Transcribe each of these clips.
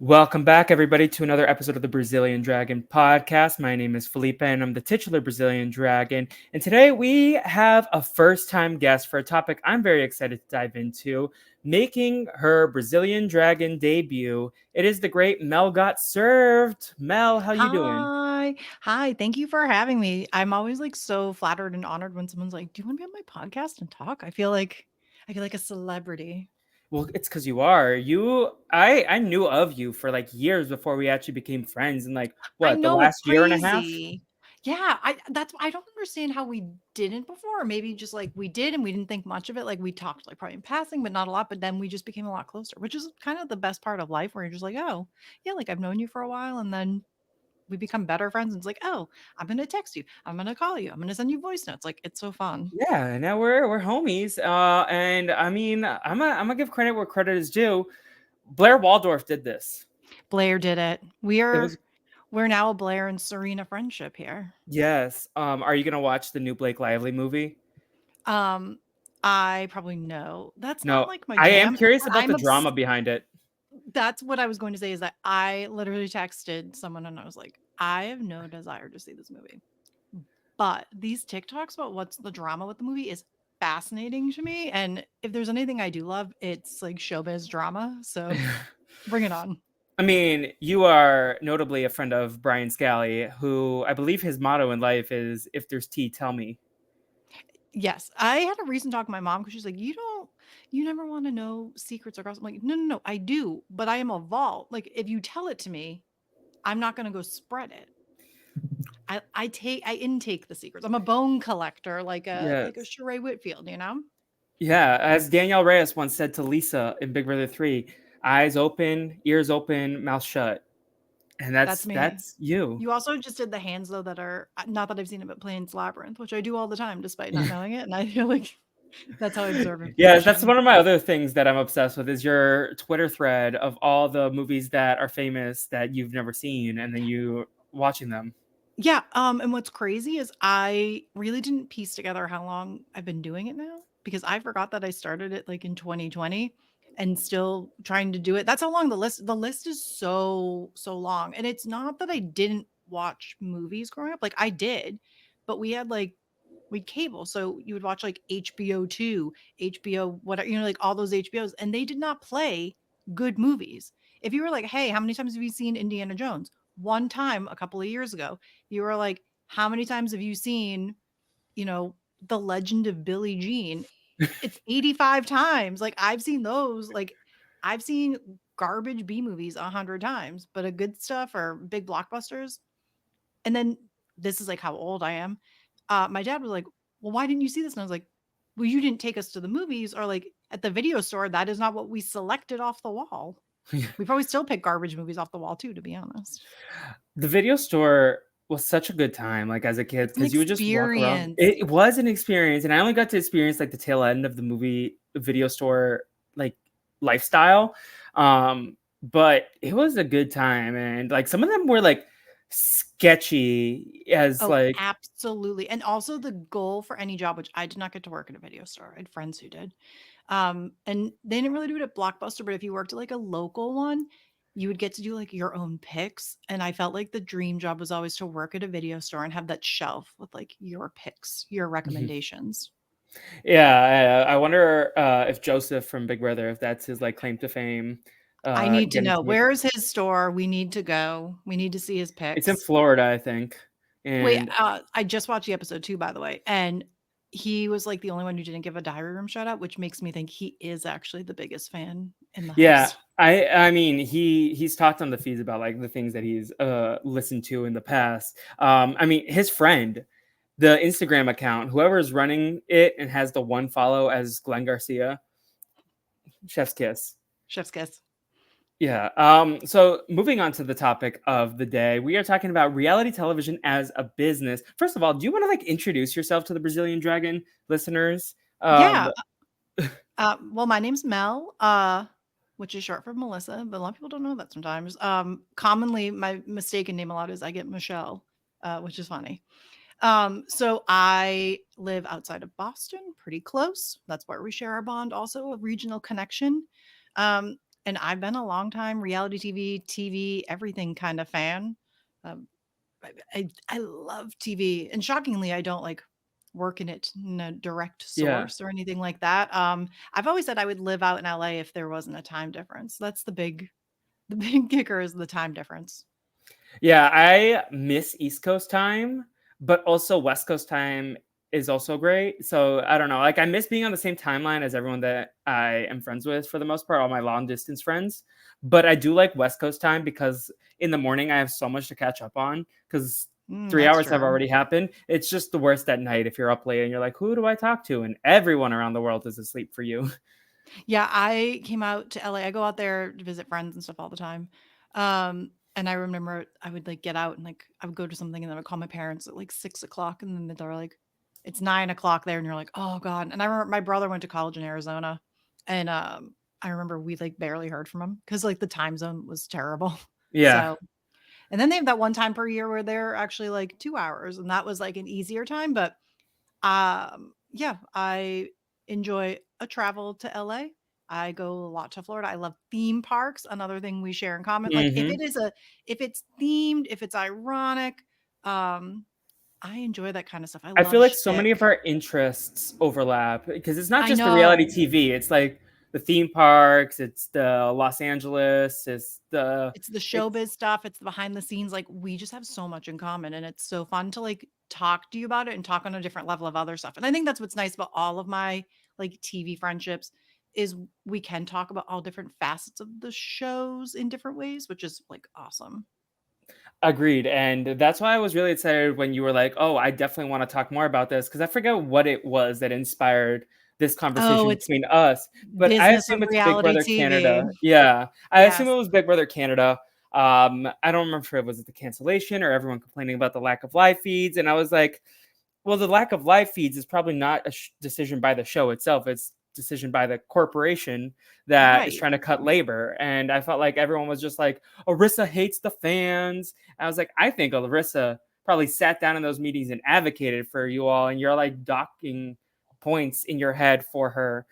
Welcome back, everybody, to another episode of the Brazilian Dragon podcast. My name is Felipe, and I'm the titular Brazilian Dragon. And today we have a first-time guest for a topic I'm very excited to dive into, making her Brazilian Dragon debut. It is the great Mel Got Served. Mel, how you doing? Hi. Hi. Thank you for having me. I'm always like so flattered and honored when someone's like, "Do you want to be on my podcast and talk?" I feel like a celebrity. Well, it's because you are. I knew of you for like years before we actually became friends, in like I what, the know it's last year and a half? crazy. Yeah, I don't understand how we didn't before. Or maybe just like we did and we didn't think much of it. Like we talked like probably in passing, but not a lot. But then we just became a lot closer, which is kind of the best part of life where you're just like, oh, yeah, like I've known you for a while and then we become better friends and it's like, oh, I'm gonna text you, I'm gonna call you, I'm gonna send you voice notes. Like it's so fun. Yeah, now we're homies. And I mean, I'm gonna give credit where credit is due. Blair Waldorf did this. Blair did it. It was We're now a Blair and Serena friendship here. yes. Are you gonna watch the new Blake Lively movie? Um, I probably know. That's not No, like my I am jam, curious but about the drama behind it. that's what I was going to say is that I literally texted someone and I was like, I have no desire to see this movie. But these TikToks about what's the drama with the movie is fascinating to me. And if there's anything I do love, it's like showbiz drama. So bring it on. I mean, you are notably a friend of Brian Scally, who I believe his motto in life is "If there's tea, tell me." Yes, I had a recent talk with my mom because she's like, you never want to know secrets or gossip." I'm like, no, no, no, I do, but I am a vault. Like, if you tell it to me, I'm not going to go spread it. I intake the secrets. I'm a bone collector, like a Yes. Sheree Whitfield, you know? Yeah, as Danielle Reyes once said to Lisa in Big Brother 3, eyes open, ears open, mouth shut. And That's that's me. that's you. You also just did the hands though that are not that I've seen it, but Plains Labyrinth, which I do all the time despite not knowing it, and I feel like that's how I observe Yes, that's information. one of my other things that I'm obsessed with is your Twitter thread of all the movies that are famous that you've never seen and then you watching them. Yeah, and what's crazy is I really didn't piece together how long I've been doing it now because I forgot that I started it like in 2020 and still trying to do it. That's how long the list is so long. And it's not that I didn't watch movies growing up. Like I did, but we had cable. So you would watch like HBO 2, HBO whatever, like all those HBOs and they did not play good movies. If you were like, "Hey, how many times have you seen Indiana Jones?" One time a couple of years ago you were like, how many times have you seen, The Legend of Billie Jean? It's 85 times. Like I've seen those. Like I've seen garbage B movies 100 times, but a good stuff or big blockbusters. And then this is like how old I am. My dad was like, "Well, why didn't you see this?" And I was like, "Well, you didn't take us to the movies or like at the video store. That is not what we selected off the wall." We probably still pick garbage movies off the wall too, to be honest. The video store was such a good time, like as a kid, An because you would just walk around. experience. It was an experience, and I only got to experience like the tail end of the movie video store like lifestyle. But it was a good time, and like some of them were like sketchy as Oh, like absolutely. And also the goal for any job, which I did not get to work at a video store. I had friends who did. And they didn't really do it at Blockbuster, but if you worked at like a local one, you would get to do like your own picks. And I felt like the dream job was always to work at a video store and have that shelf with like your picks, your recommendations. yeah. I wonder if Joseph from Big Brother, if that's his like claim to fame, I need to getting know to make. where is his store? We need to go. We need to see his It's in picks. Florida, I think, Wait, and I just watched the episode 2, by the way, and he was, like, the only one who didn't give a diary room shout out, which makes me think he is actually the biggest fan in the yeah, house. I mean he's talked on the feeds about like the things that he's listened to in the past. I mean his friend, the Instagram account, whoever is running it and has the one follow as Glenn Garcia, chef's kiss. Chef's kiss. Yeah. So moving on to the topic of the day, we are talking about reality television as a business. First of all, do you want to like introduce yourself to the Brazilian Dragon listeners? Yeah, well, my name's Mel, which is short for Melissa, but a lot of people don't know that sometimes. Commonly, my mistaken name a lot is I get Michelle, which is funny. So I live outside of Boston, pretty close. That's where we share our bond, also a regional connection. Um, and I've been a long time reality TV, everything kind of fan. Um, I love TV, and shockingly, I don't like work in it in a direct Yeah. source or anything like that. I've always said I would live out in LA if there wasn't a time difference. That's the big kicker is the time difference. Yeah, I miss East Coast time, but also West Coast time is also great. So I don't know. Like I miss being on the same timeline as everyone that I am friends with for the most part, all my long distance friends. But I do like West Coast time because in the morning I have so much to catch up on because three That's hours have true. already happened. It's just the worst at night if you're up late and you're like, who do I talk to? And everyone around the world is asleep for you. Yeah, I came out to LA. I go out there to visit friends and stuff all the time. And I remember I would like get out and like I would go to something and then I would call my parents at like 6 o'clock and then they're like, it's 9 o'clock there, and you're like, oh God. And I remember my brother went to college in Arizona and I remember we like barely heard from him because like the time zone was terrible. Yeah. So and then they have that one time per year where they're actually like 2 hours, and that was like an easier time. But yeah, I enjoy a travel to LA. I go a lot to Florida. I love theme parks, another thing we share in common. Like Hmm. if it's themed, if it's ironic, um, I enjoy that kind of stuff. I I feel love like so many shtick. of our interests overlap because it's not I just the reality know. TV. It's like the theme parks. It's the Los Angeles. It's the It's showbiz stuff, it's the behind the scenes, like, we just have so much in common, and it's so fun to, like, talk to you about it and talk on a different level of other stuff, and I think that's what's nice about all of my, like, TV friendships is we can talk about all different facets of the shows in different ways, which is, like, awesome. agreed, and that's why I was really excited when you were like, "Oh, I definitely want to talk more about this," because I forget what it was that inspired this Oh, conversation it's between us. But I business of assume it's Big reality Brother TV. Canada. Yeah, I assume Yes. it was Big Brother Canada. I don't remember if it was the cancellation or everyone complaining about the lack of live feeds, and I was like, well, the lack of live feeds is probably not a decision by the show itself. It's decision by the corporation that is Right. trying to cut labor. And I felt like everyone was just like, Arissa hates the fans. I was like, I think Arissa probably sat down in those meetings and advocated for you all, and you're like docking points in your head for her,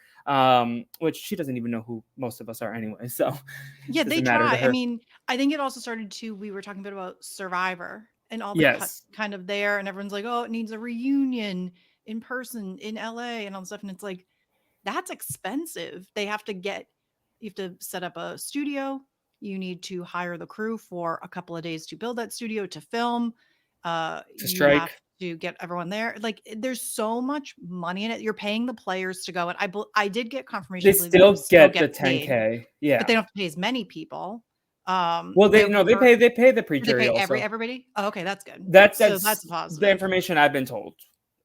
which she doesn't even know who most of us are anyway. So Yeah, it they doesn't matter to try. I her. mean, I think it also started too we were talking a bit about Survivor and all the cuts Yes, kind of there, and everyone's like, "Oh, it needs a reunion in person in LA," and all this stuff, and it's like, that's expensive. You have to set up a studio, you need to hire the crew for a couple of days to build that studio, to film, to you have strike. to get everyone there. Like, there's so much money in it. You're paying the players to go, and I did get confirmation, They I believe that they still still get the get paid. 10K. But they Yeah. don't have to pay as many people. Well, They they have no, for they pay the do they pre-jury pay also. everybody? Oh, okay, that's good. So That's that's a the positive. information I've been told,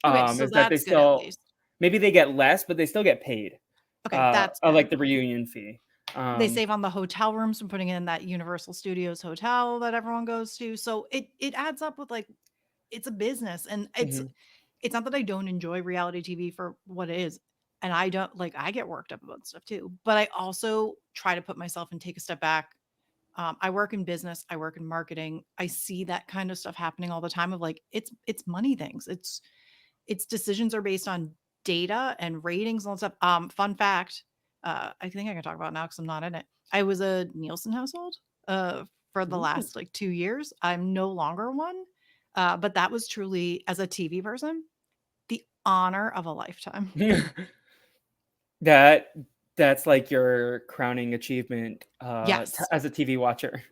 Okay, so is that they that's good at still least. maybe they get less, but they still get paid, Okay, that's good. like the reunion fee. They Um, save on the hotel rooms from putting in that Universal Studios hotel that everyone goes to. So it adds up with like it's a business, and mhm. it's not that I don't enjoy reality TV for what it is. And I don't like I get worked up about stuff too, but I also try to put myself and take a step back. I work in business, I work in marketing. I see that kind of stuff happening all the time of like it's money things. Its decisions are based on data and ratings and all that stuff. Fun fact, I think I can talk about it now because I'm not in it. I was a Nielsen household for the Ooh. last like 2 years. I'm no longer one, but that was truly as a TV person the honor of a lifetime. That that's like your crowning achievement, Yes, as a TV watcher.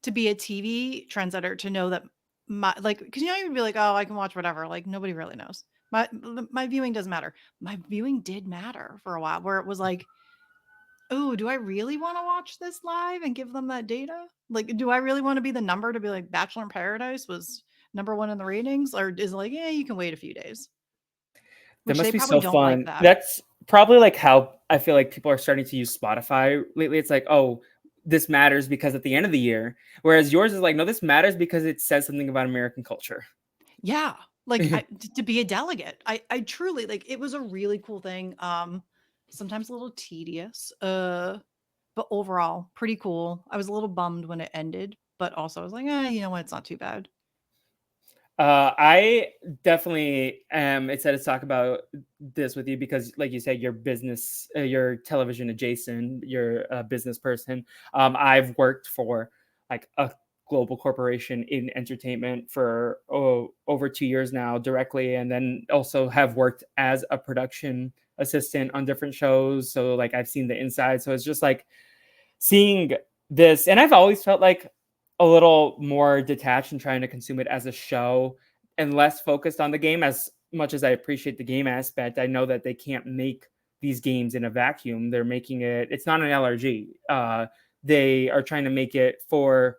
to be a TV trendsetter, to know that my like because you know you'd be like, oh, I can watch whatever. Like nobody really knows. My viewing doesn't matter. My viewing did matter for a while, where it was like, oh, do I really wanna watch this live and give them that data? Like, do I really wanna be the number to be like, Bachelor in Paradise was number 1 in the ratings? Or is it like, "Yeah, you can wait a few days," That which must they be probably so don't like fun. that. That's probably like how I feel like people are starting to use Spotify lately. It's like, oh, this matters because at the end of the year, whereas yours is like, no, this matters because it says something about American culture. Yeah, like, to be a delegate. I truly like, it was a really cool thing, sometimes a little tedious, but overall pretty cool. I was a little bummed when it ended, but also I was like, you know what? It's not too bad." I definitely am excited to talk about this with you because, like you said, your business, your television adjacent, you're a business person. I've worked for like a global corporation in entertainment for over 2 years now directly, and then also have worked as a production assistant on different shows. So, like, I've seen the inside. So it's just like seeing this, and I've always felt like a little more detached and trying to consume it as a show and less focused on the game. As much as I appreciate the game aspect, I know that they can't make these games in a vacuum. They're making it, it's not an LRG. They are trying to make it for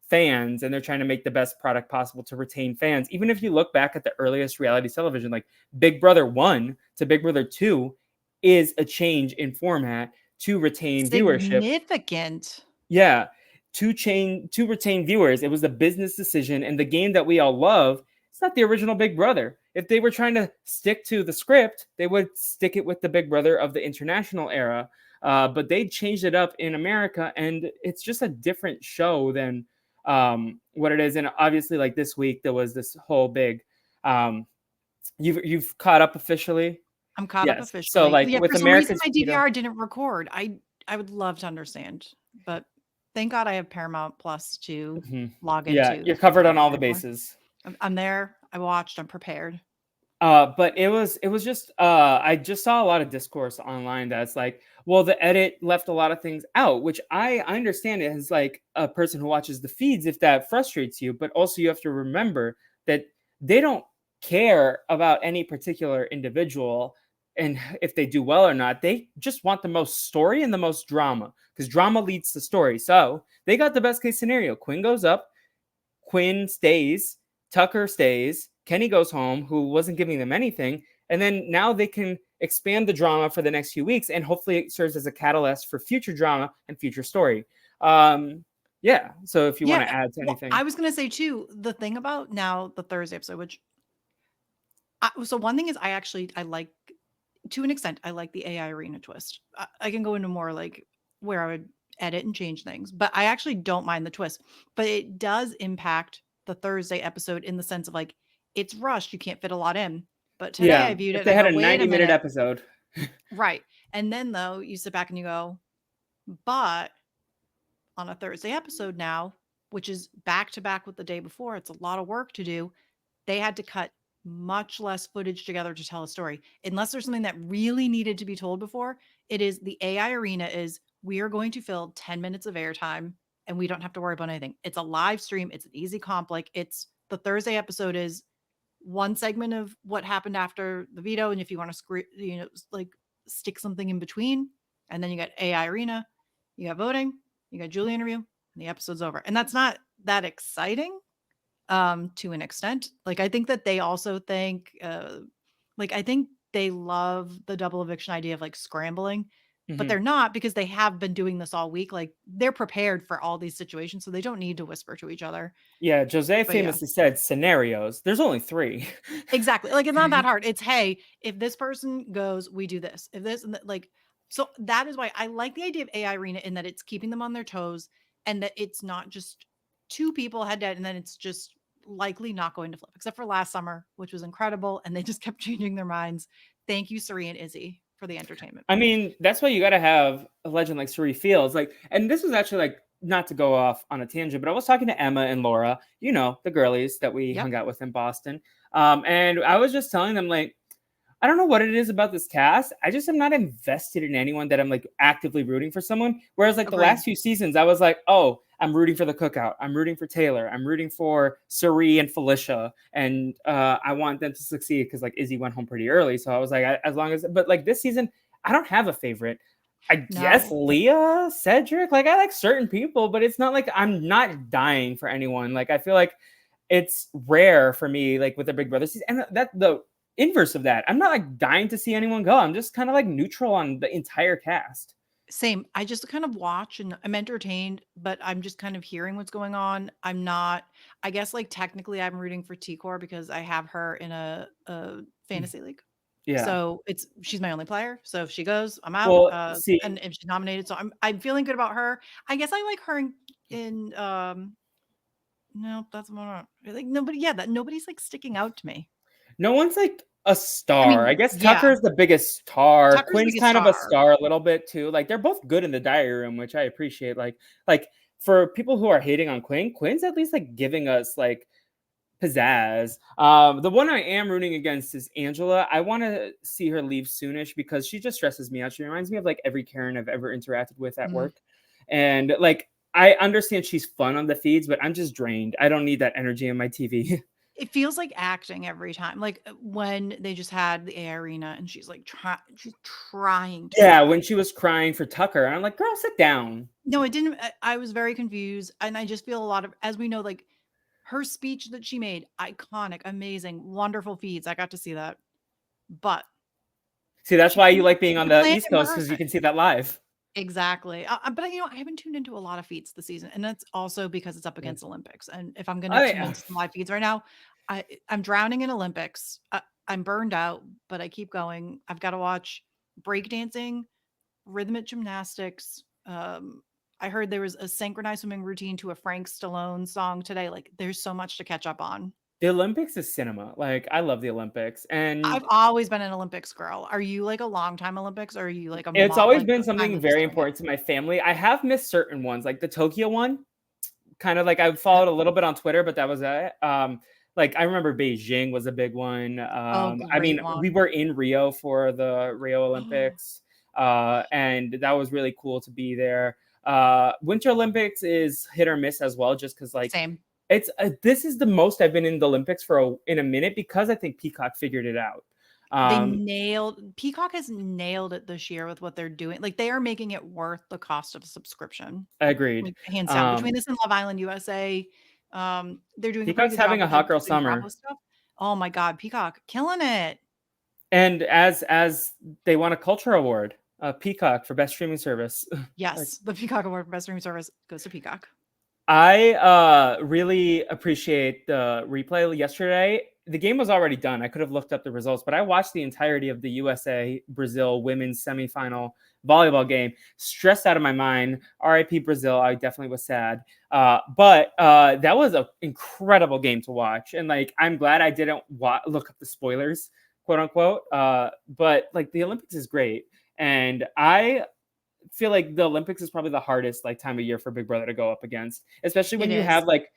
fans, and they're trying to make the best product possible to retain fans. Even if you look back at the earliest reality television, like Big Brother 1 to Big Brother 2 is a change in format to retain viewership. Significant. Yeah, to retain viewers. It was a business decision, and the game that we all love, it's not the original Big Brother. If they were trying to stick to the script, they would stick it with the Big Brother of the international era. But they changed it up in America, and it's just a different show than what it is. And obviously, like this week, there was this whole big. Um, you've caught up officially. I'm caught up Yes. So officially. like Yeah, with for some reason, America's my Cheetah. DVR didn't record. I would love to understand, but thank God I have Paramount Plus to Mhm. log Yeah, into you're so covered that I on can all the pay for. bases. I'm there. I watched. I'm prepared. But it was just I just saw a lot of discourse online that's like, well, the edit left a lot of things out, which I understand it as like a person who watches the feeds if that frustrates you, but also you have to remember that they don't care about any particular individual and if they do well or not. They just want the most story and the most drama because drama leads to story. So they got the best case scenario. Quinn goes up, Quinn stays, Tucker stays, Kenny goes home, who wasn't giving them anything, and then now they can expand the drama for the next few weeks, and hopefully it serves as a catalyst for future drama and future story. Yeah. So if you want Yeah. to add to Well, anything, I was gonna say too. The thing about now the Thursday episode, which so one thing is I like to an extent I like the AI arena twist. I can go into more like where I would edit and change things, but I actually don't mind the twist. But it does impact the Thursday episode in the sense of like it's rushed, you can't fit a lot in. But today yeah, I viewed it if and I they had go, a wait a 90-minute minute, episode, right? And then though you sit back and you go, but on a Thursday episode now, which is back to back with the day before, it's a lot of work to do. They had to cut much less footage together to tell a story. Unless there's something that really needed to be told before, it is the AI arena is we are going to fill 10 minutes of airtime and we don't have to worry about anything. It's a live stream, it's an easy comp. Like it's the Thursday episode is one segment of what happened after the veto. And if you want to like stick something in between, and then you got AI arena, you got voting, you got Julie interview, and the episode's over. And that's not that exciting to an extent. Like I think that they also think like I think they love the double eviction idea of like scrambling, but mhm. they're not because they have been doing this all week. Like they're prepared for all these situations, so they don't need to whisper to each other. Yeah, Jose But yeah. famously said scenarios. There's only three. Exactly. Like it's not that hard. It's hey, if this person goes, we do this. If this and like so that is why I like the idea of AI arena in that it's keeping them on their toes and that it's not just two people head to head and then it's just likely not going to flip except for last summer, which was incredible and they just kept changing their minds. Thank you Suri and Izzy for the entertainment. I mean, that's why you got to have a legend like Suri Fields. Like, and this was actually like not to go off on a tangent, but I was talking to Emma and Laura, the girlies that we Yep. hung out with in Boston. And I was just telling them like, I don't know what it is about this cast. I just am not invested in anyone that I'm like actively rooting for someone. Whereas like the Agreed. last few seasons, I was like, oh, I'm rooting for the cookout. I'm rooting for Taylor. I'm rooting for Suri and Felicia. And I want them to succeed because like Izzy went home pretty early. So I was like, as long as, but like this season, I don't have a favorite. I guess No. Leah, Cedric, like I like certain people, but it's not like I'm not dying for anyone. Like I feel like it's rare for me, like with the Big Brother season, and that the inverse of that. I'm not like dying to see anyone go. I'm just kind of like neutral on the entire cast. Same. I just kind of watch and I'm entertained, but I'm just kind of hearing what's going on. I'm not, I guess, like technically I'm rooting for T-Core because I have her in a fantasy league. Yeah. So she's my only player. So if she goes, I'm out. Well, see, And if she's nominated, so I'm feeling good about her. I guess I like her in no, that's not like nobody. Yeah, that nobody's like sticking out to me. No one's like a I star. I mean, guess yeah, Tucker's the biggest star. Tucker's the Quinn's biggest kind of a star. star a little bit too. Like they're both good in the diary room, which I appreciate. Like for people who are hating on Quinn, Quinn's at least like giving us like pizzazz. The one I am rooting against is Angela. I want to see her leave soonish because she just stresses me out. She reminds me of like every Karen I've ever interacted with at Mm. work. And like I understand she's fun on the feeds, but I'm just drained. I don't need that energy in my TV. It feels like acting every time. Like when they just had the A Arena and she's like she's trying too Yeah, when hard. she was crying for Tucker, I'm like, girl, sit down. No, it didn't. I was very confused, and I just feel a lot of, as we know, like her speech that she made, iconic, amazing, wonderful feeds. I got to see that, but See, that's why you like being on to the play it East in Coast because you person. can see that live. Exactly. But I haven't tuned into a lot of feeds this season, and that's also because it's up Yes. against Olympics. And if I'm going to tune I into some live feeds right now, I'm drowning in Olympics. I'm burned out, but I keep going. I've got to watch breakdancing, rhythmic gymnastics. I heard there was a synchronized swimming routine to a Frank Stallone song today. Like, there's so much to catch up on. The Olympics is cinema. Like I love the Olympics, I've and always been an Olympics girl. Are you like a long time Olympics, or are you like it's always like been first time something that just very doing it? important to my family. I have missed certain ones, like the Tokyo one. Kind of like I Yep. followed a little bit on Twitter, but that was it. Like I remember Beijing was a big one. Oh, I mean, great we one. were in Rio for the Rio Olympics, and that was really cool to be there. Winter Olympics is hit or miss as well, just because like Same. it's this is the most I've been in the Olympics for in a minute because I think Peacock figured it out. They Um, nailed Peacock has nailed it this year with what they're doing. Like, they are making it worth the cost of a subscription, Agreed. like, hands down. Between Um, this and Love Island USA, they're doing a pretty Peacock's good job having a with hot their girl Big Bravo summer. stuff. Oh my god, Peacock, killing it. And as they won a culture award, Peacock for best streaming service. Like Yes, the Peacock Award for Best Streaming Service goes to Peacock. I really appreciate the replay yesterday. The game was already done. I could have looked up the results, but I watched the entirety of the USA Brazil women's semifinal volleyball game. Stressed out of my mind. RIP Brazil. I definitely was sad. But that was an incredible game to watch, and like I'm glad I didn't look up the spoilers, quote unquote. But like the Olympics is great, and I feel like the Olympics is probably the hardest like time of year for Big Brother to go up against, especially It when you is. have like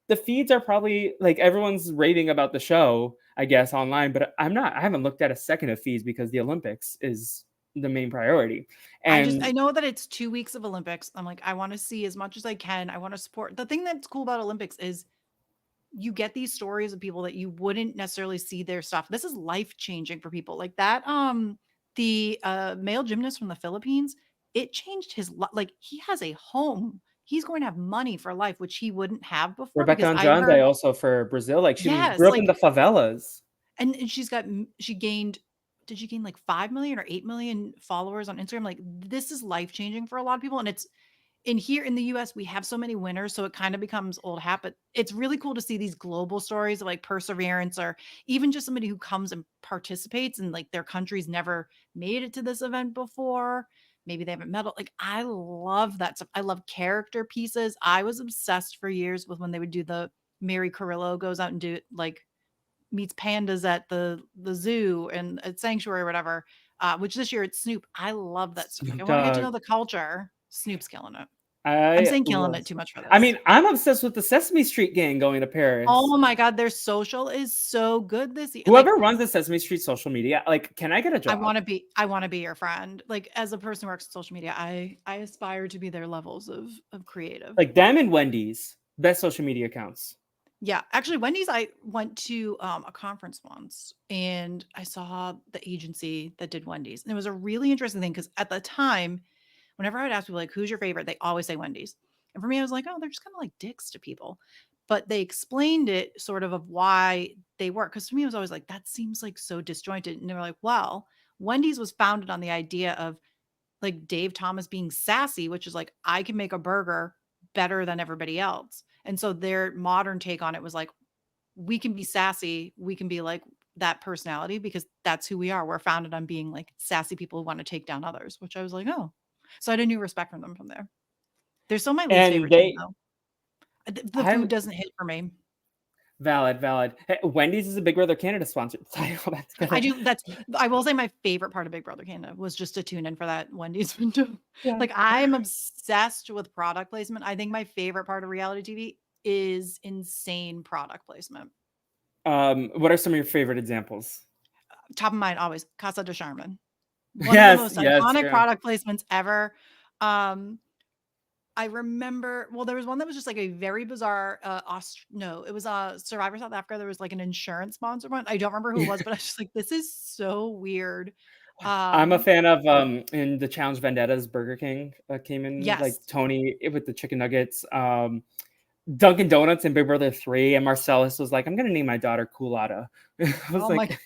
the feeds are probably like everyone's raving about the show, I guess, online, but I'm not. I haven't looked at a second of feeds because the Olympics is the main priority. I And know that it's 2 weeks of Olympics. I'm like, I wanna see as much as I can. I wanna support. The thing that's cool about Olympics is you get these stories of people that you wouldn't necessarily see their stuff. This is life changing for people. Like that, the male gymnast from the Philippines, it changed his like he has a home. He's going to have money for life, which he wouldn't have before Rebecca because I Andrade heard, also for Brazil, like yes, grew up in like, the favelas. and she gained, did she gain like 5 million or 8 million followers on Instagram? Like, this is life changing for a lot of people, and it's in here in the US, we have so many winners, so it kind of becomes old hat, but it's really cool to see these global stories of like perseverance, or even just somebody who comes and participates and like their country's never made it to this event before. Maybe they haven't medal. Like, I love that stuff. I love character pieces. I was obsessed for years with when they would do the Mary Carrillo goes out and do like meets pandas at the zoo and at sanctuary or whatever. Which this year it's Snoop. I love that stuff. Like, I Snoop want to get to know Dogg. the culture. Snoop's killing it. I'm I saying killing love. it too much for I this. mean, I'm obsessed with the Sesame Street gang going to Paris. Oh my god, their social is so good this year. Like, Whoever runs the Sesame Street social media, like, can I get a job? I wanna be your friend. Like, as a person who works in social media, I aspire to be their levels of creative. Like them and Wendy's, best social media accounts. Yeah, actually, Wendy's, I went to, a conference once, and I saw the agency that did Wendy's, and it was a really interesting thing because at the time, whenever I would ask people, like, "Who's your favorite?" They always say Wendy's, and for me, I was like, "Oh, they're just kinda like dicks to people," but they explained it sort of why they work. Because to me, it was always like, "That seems, like, so disjointed," and they were like, "Well, Wendy's was founded on the idea of, like, Dave Thomas being sassy, which is like, I can make a burger better than everybody else," and so their modern take on it was like, we can be sassy, we can be like that personality because that's who we are. We're founded on being like sassy people who want to take down others, which I was like, oh. So I had a new respect from them from there. They're still my least And favorite team they though. The food I doesn't hit for me. valid, valid. Hey, Wendy's is a Big Brother Canada sponsor. Tie all that I together. do that's I will say my favorite part of Big Brother Canada was just to tune in for that Wendy's window. Yeah. Like, I'm obsessed with product placement. I think my favorite part of reality TV is insane product placement. What are some of your favorite examples? Top of mind always, Casa de Charmin. One of the Yes, most yes, iconic yeah. product placements ever. Um, I remember well, there was one that was just like a very bizarre, no, it was, Survivor South Africa, there was like an insurance sponsor one. I don't remember who it was, but I was just like, "This is so weird." I'm a Um, fan of in the Challenge Vendettas, Burger King came in like yes. Tony with the chicken nuggets. Dunkin' Donuts in Big Brother 3, and Marcellus was like, I'm gonna name my daughter Coolata. I was Oh my like,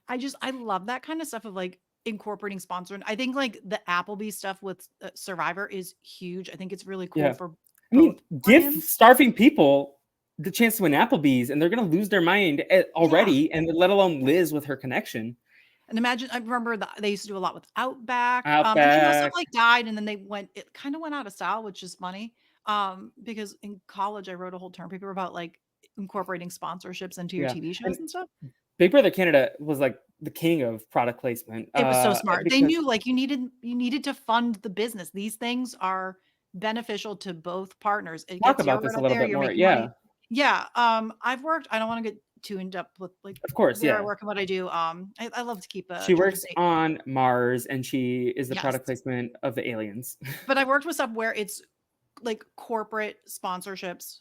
I love that kind of stuff of, like, incorporating sponsoring. I think, like, the Applebee's stuff with, Survivor is huge. I think it's really cool yeah. for I both mean, give brands. starving people the chance to win Applebee's, and they're gonna lose their mind Yeah, already, and let alone Liz with her connection. and imagine I remember they used to do a lot with Outback, and then those stuff, Outback, like, died, and then they went it kinda went out of style, which is funny, because in college, I wrote a whole term paper about, like, incorporating sponsorships into your yeah. TV shows And and stuff. Big Brother Canada was like the king of product placement, It was so smart. They because knew, like, you needed to fund the business. These things are beneficial to both partners. It talk gets your about word this a out little there, bit you're more. making Yeah, money. Yeah, I don't wanna get too in depth with, like, of course, where I yeah. work and what I do. I love to keep, She try to works stay on Mars, and she is the yes, product placement of the aliens. but I worked with stuff where it's like corporate sponsorships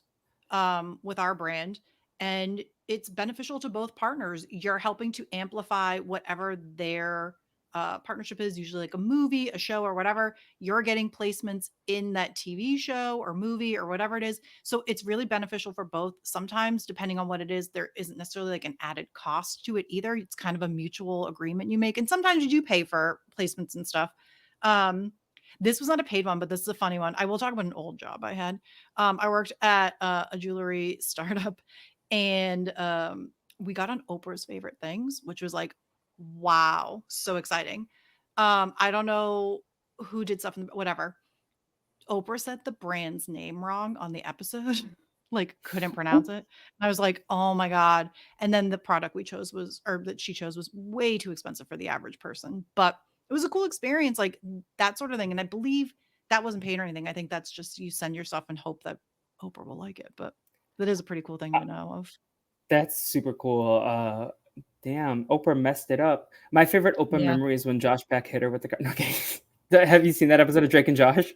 with our brand and it's beneficial to both partners. You're helping to amplify whatever their partnership is, usually like a movie, a show, or whatever. You're getting placements in that TV show or movie or whatever it is. So it's really beneficial for both. Sometimes, depending on what it is, there isn't necessarily like an added cost to it either. It's kind of a mutual agreement you make. And sometimes you do pay for placements and stuff. Um, this was not a paid one, but this is a funny one. I will talk about an old job I had. I worked at a jewelry startup, and we got on Oprah's favorite things, which was like, wow, so exciting. I don't know who did stuff, whatever. Oprah said the brand's name wrong on the episode, like couldn't pronounce it. And I was like, "Oh my god." And then the product we chose was or that she chose was way too expensive for the average person. But it was a cool experience, like that sort of thing. And I believe that wasn't paid or anything. I think that's just you send your stuff and hope that Oprah will like it. But that is a pretty cool thing Uh, to know of. That's super cool. Damn, Oprah messed it up. My favorite Oprah Yeah. memory is when Josh Beck hit her with the car. Okay. Have you seen that episode of Drake and Josh?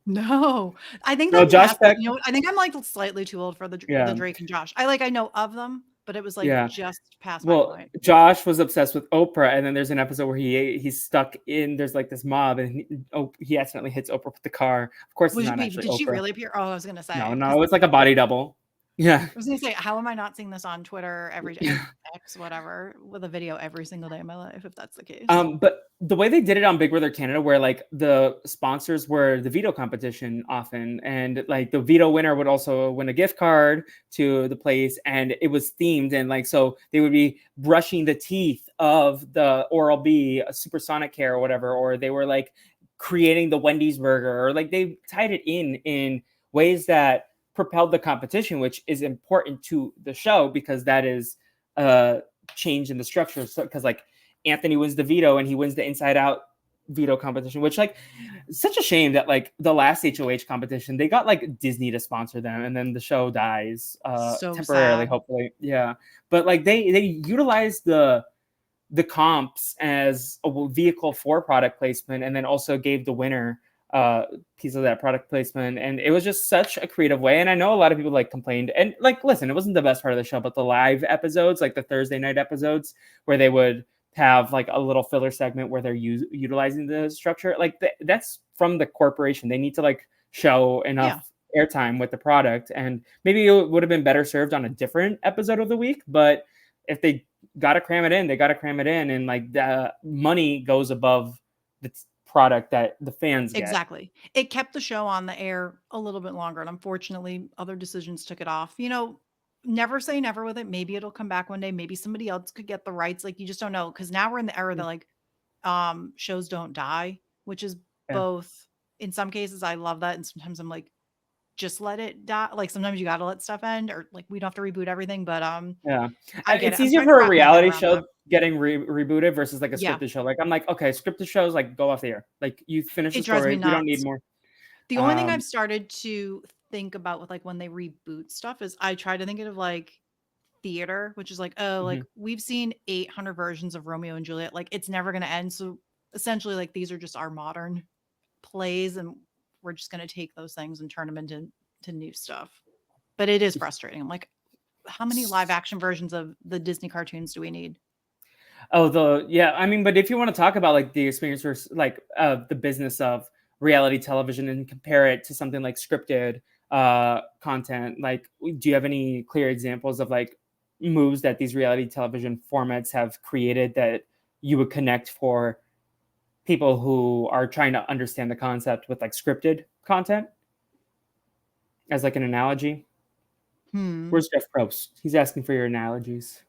No. I think No, that's Josh past that. Beck. You know what? I think I'm like slightly too old for the Yeah, Drake and Josh. I know of them, but it was like yeah. just past my Well, point. Josh was obsessed with Oprah, and then there's an episode where he's stuck in. There's like this mob, and he accidentally hits Oprah with the car. Of course, it's Was not wait, actually did she Oprah. really appear? Oh, I was gonna No, say because no, it's like a body double. Yeah. I was gonna say, how am I not seeing this on Twitter X, whatever, with a video every single day of my life, if that's the case? But the way they did it on Big Brother Canada, where like the sponsors were the veto competition often, and like the veto winner would also win a gift card to the place, and it was themed, and like so they would be brushing the teeth of the Oral B, a supersonic care or whatever, or they were like creating the Wendy's burger, or like they tied it in ways that propelled the competition, which is important to the show because that is a change in the structure. So because like Anthony wins the veto and he wins the inside out veto competition, which like such a shame that like the last HOH competition, they got like Disney to sponsor them and then the show dies So temporarily, sad. hopefully. Yeah. But like they utilized the comps as a vehicle for product placement and then also gave the winner piece of that product placement, and it was just such a creative way. And I know a lot of people like complained, and like listen, it wasn't the best part of the show, but the live episodes, like the Thursday night episodes where they would have like a little filler segment where they're utilizing the structure, like that's from the corporation. They need to like show Yeah, enough airtime with the product, and maybe it would have been better served on a different episode of the week, but if they got to cram it in, they got to cram it in, and like the money goes above the product that the fans get. exactly. It kept the show on the air a little bit longer, and unfortunately, other decisions took it off. Never say never with it. Maybe it'll come back one day. Maybe somebody else could get the rights. Like you just don't know. Because now we're in the era that like shows don't die, which is Yeah. both in some cases I love that, and sometimes I'm like, just let it die. Like sometimes you got to let stuff end, or like we don't have to reboot everything. But Yeah. I get it. It's I'm easier trying to for a wrap my head reality around that. show getting rebooted versus like a Yeah, scripted show. Like I'm like, okay, scripted shows like go off the air. Like you finish the it drives me story. We don't need nuts. more. The only thing I've Um, started to think about with like when they reboot stuff is I try to think of like theater, which is like, oh, like mhm. we've seen 800 versions of Romeo and Juliet. Like it's never going to end. So essentially, like these are just our modern plays, and we're just going to take those things and turn them into new stuff. But it is frustrating. I'm like, how many live action versions of the Disney cartoons do we need? Oh, yeah. I mean, but if you want to talk about like the experience versus like the business of reality television and compare it to something like scripted content, like do you have any clear examples of like moves that these reality television formats have created that you would connect for people who are trying to understand the concept with like scripted content as like an analogy? Hmm. Where's Jeff Probst? He's asking for your analogies.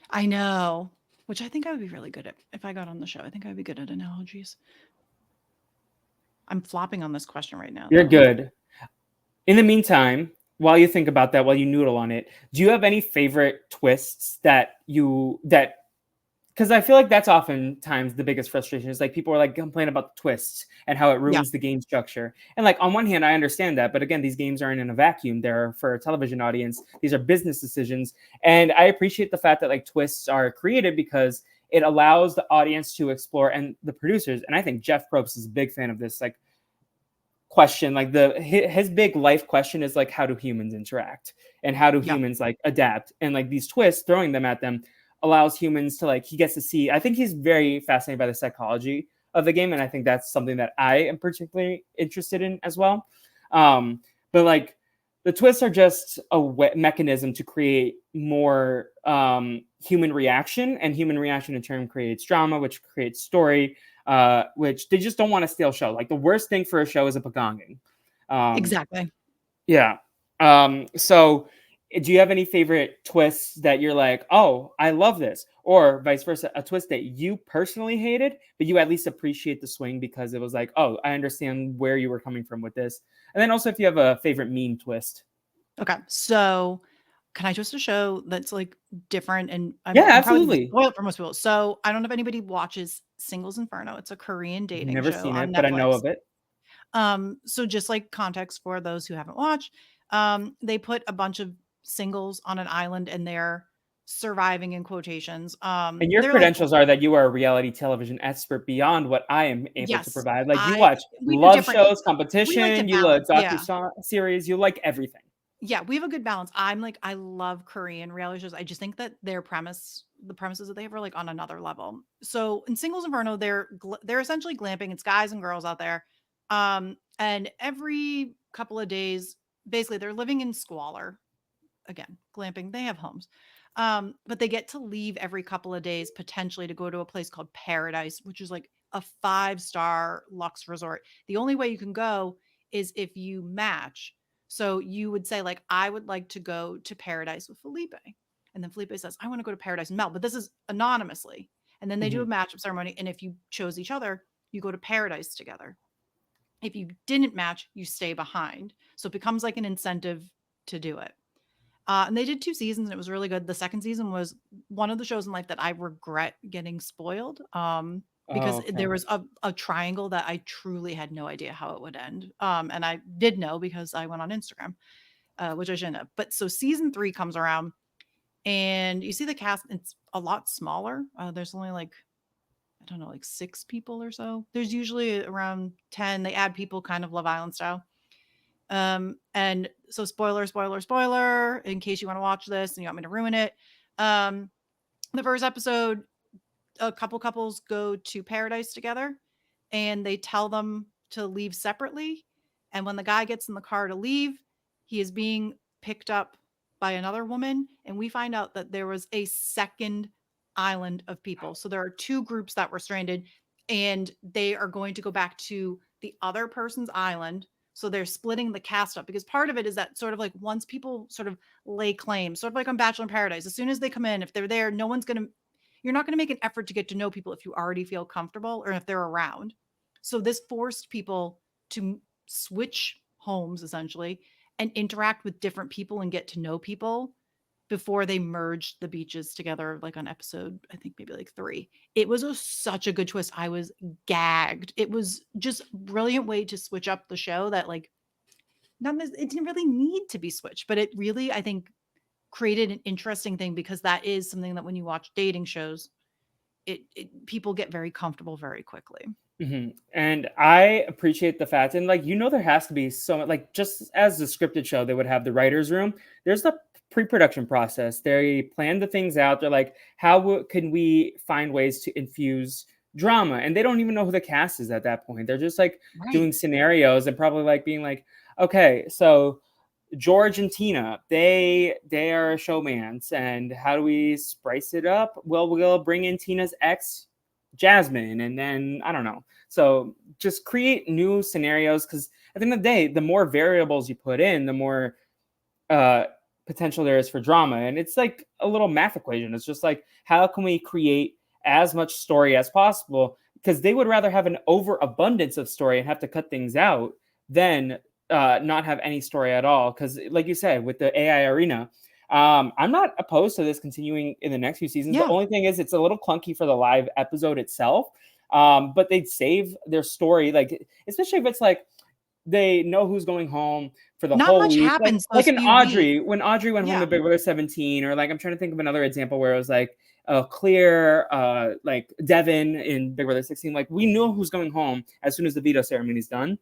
I know. Which I think I would be really good at if I got on the show. I think I'd be good at analogies. I'm flopping on this question right now, You're though. good. In the meantime, while you think about that, while you noodle on it, do you have any favorite twists that because I feel like that's oftentimes the biggest frustration is like people are like complain about the twists and how it Yeah. ruins the game structure. And like on one hand, I understand that, but again, these games aren't in a vacuum. They're for a television audience. These are business decisions, and I appreciate the fact that like twists are created because it allows the audience to explore and the producers. And I think Jeff Probst is a big fan of this. Like question like his big life question is like how do humans interact and how do Yeah. humans like adapt and like these twists throwing them at them allows humans to like he gets to see. I think he's very fascinated by the psychology of the game, and I think that's something that I am particularly interested in as well. But like the twists are just a mechanism to create more human reaction, and human reaction in turn creates drama, which creates story, which they just don't want to steal show. Like the worst thing for a show is a pagonging. Um, Exactly. yeah. So do you have any favorite twists that you're like, oh, I love this? Or vice versa, a twist that you personally hated, but you at least appreciate the swing because it was like, oh, I understand where you were coming from with this. And then also if you have a favorite meme twist. Okay. So can I just a show that's like different? And Yeah, I'm probably gonna absolutely. spoil it for most people. So I don't know if anybody watches Singles Inferno. It's a Korean dating Never show seen on it, but I know Netflix. of it. So just like context for those who haven't watched, they put a bunch of singles on an island and they're surviving in quotations. And your They're like, credentials are that you are a reality television expert beyond what I am able to yes, provide. Like you I watch we do love different. shows, We like to competition, you balance. look Yeah. series, you like everything. Yeah, we have a good balance. I'm like, I love Korean reality shows. I just think that the premises that they have are like on another level. So in Singles Inferno, they're essentially glamping. It's guys and girls out there, and every couple of days, basically, they're living in squalor. Again, glamping. They have homes, but they get to leave every couple of days potentially to go to a place called Paradise, which is like a 5-star luxe resort. The only way you can go is if you match. So you would say, like, I would like to go to Paradise with Felipe. And then Felipe says, I want to go to Paradise with Mel, but this is anonymously. And then they do a Mhm. matchup ceremony. And if you chose each other, you go to Paradise together. If you didn't match, you stay behind. So it becomes like an incentive to do it. And they did 2 seasons and it was really good. The second season was one of the shows in life that I regret getting spoiled, Oh, because okay. there was a triangle that I truly had no idea how it would end. And I did know because I went on Instagram, which I shouldn't have. But so season 3 comes around and you see the cast, it's a lot smaller. There's only like, I don't know, like 6 people or so. There's usually around 10. They add people kind of Love Island style. And so spoiler, in case you want to watch this and you want me to ruin it. Um, the first episode, a couple couples go to paradise together and they tell them to leave separately. And when the guy gets in the car to leave, he is being picked up by another woman. And we find out that there was a second island of people. So there are 2 groups that were stranded and they are going to go back to the other person's island. So they're splitting the cast up because part of it is that sort of like once people sort of lay claim, sort of like on Bachelor in Paradise, as soon as they come in, if they're there, no one's going to you're not going to make an effort to get to know people if you already feel comfortable or if they're around. So this forced people to switch homes essentially and interact with different people and get to know people before they merged the beaches together, like on episode, I think maybe like 3. It was such a good twist. I was gagged. It was just a brilliant way to switch up the show that like it didn't really need to be switched, but it really, I think, created an interesting thing because that is something that when you watch dating shows, people get very comfortable very quickly. And I appreciate the fact, and like there has to be so much, like just as the scripted show, they would have the writers' room. There's the pre-production process. They plan the things out. They're like, how can we find ways to infuse drama? And they don't even know who the cast is at that point. They're just like doing scenarios and probably like being like, okay, so George and Tina, they are showmans, and how do we spice it up? Well, we'll bring in Tina's ex, Jasmine, and then I don't know. So just create new scenarios, because at the end of the day, the more variables you put in, the more potential there is for drama. And it's like a little math equation. It's just like, how can we create as much story as possible? Because they would rather have an overabundance of story and have to cut things out than not have any story at all. Because like you said, with the AI arena, I'm not opposed to this continuing in the next few seasons. The only thing is it's a little clunky for the live episode itself. But they'd save their story, like especially if it's like they know who's going home for the Not whole much week. happens Like in Audrey, weeks. when Audrey went home to Big Brother 17, or like I'm trying to think of another example where it was like Clear, like Devin in Big Brother 16. Like we knew who's going home as soon as the veto ceremony is done.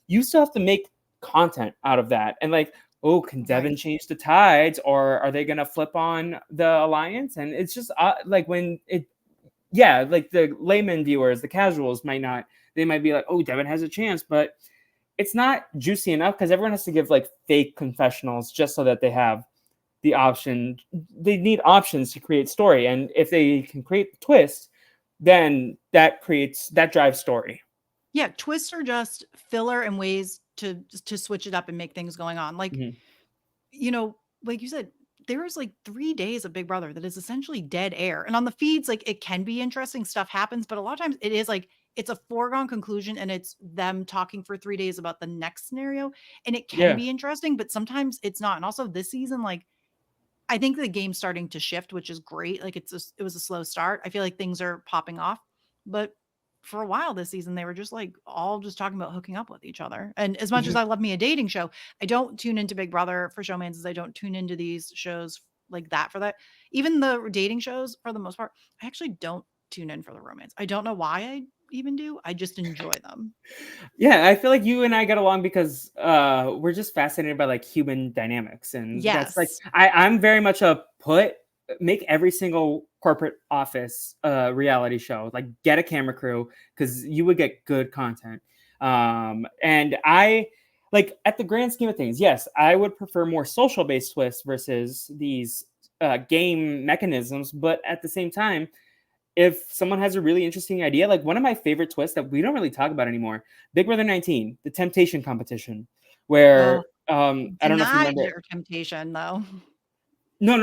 You still have to make content out of that, and like, oh, can Devin change the tides, or are they gonna flip on the alliance? And it's just like when it, like the layman viewers, the casuals might not, they might be like, oh, Devin has a chance, but it's not juicy enough because everyone has to give like fake confessionals just so that they have the option. They need options to create story, and if they can create the twist, then that drives story. Yeah, twists are just filler and ways to switch it up and make things going on. Like, like you said, there's like 3 days of Big Brother that is essentially dead air. And on the feeds, like it can be interesting, stuff happens, but a lot of times it is like it's a foregone conclusion and it's them talking for 3 days about the next scenario. And it can be interesting, but sometimes it's not. And also this season, like I think the game's starting to shift, which is great. Like it was a slow start. I feel like things are popping off, but for a while this season, they were just like all just talking about hooking up with each other. And as much as I love me a dating show, I don't tune into Big Brother for showmans as I don't tune into these shows like that for that. Even the dating shows, for the most part, I actually don't tune in for the romance. I don't know why I even do. I just enjoy them. Yeah, I feel like you and I get along because we're just fascinated by like human dynamics, and that's like I'm very much a make every single corporate office reality show, like get a camera crew, because you would get good content. And I like, at the grand scheme of things, yes, I would prefer more social based twists versus these game mechanisms, but at the same time, if someone has a really interesting idea, like one of my favorite twists that we don't really talk about anymore, Big Brother 19, the temptation competition, where I don't know if you remember your temptation though. No.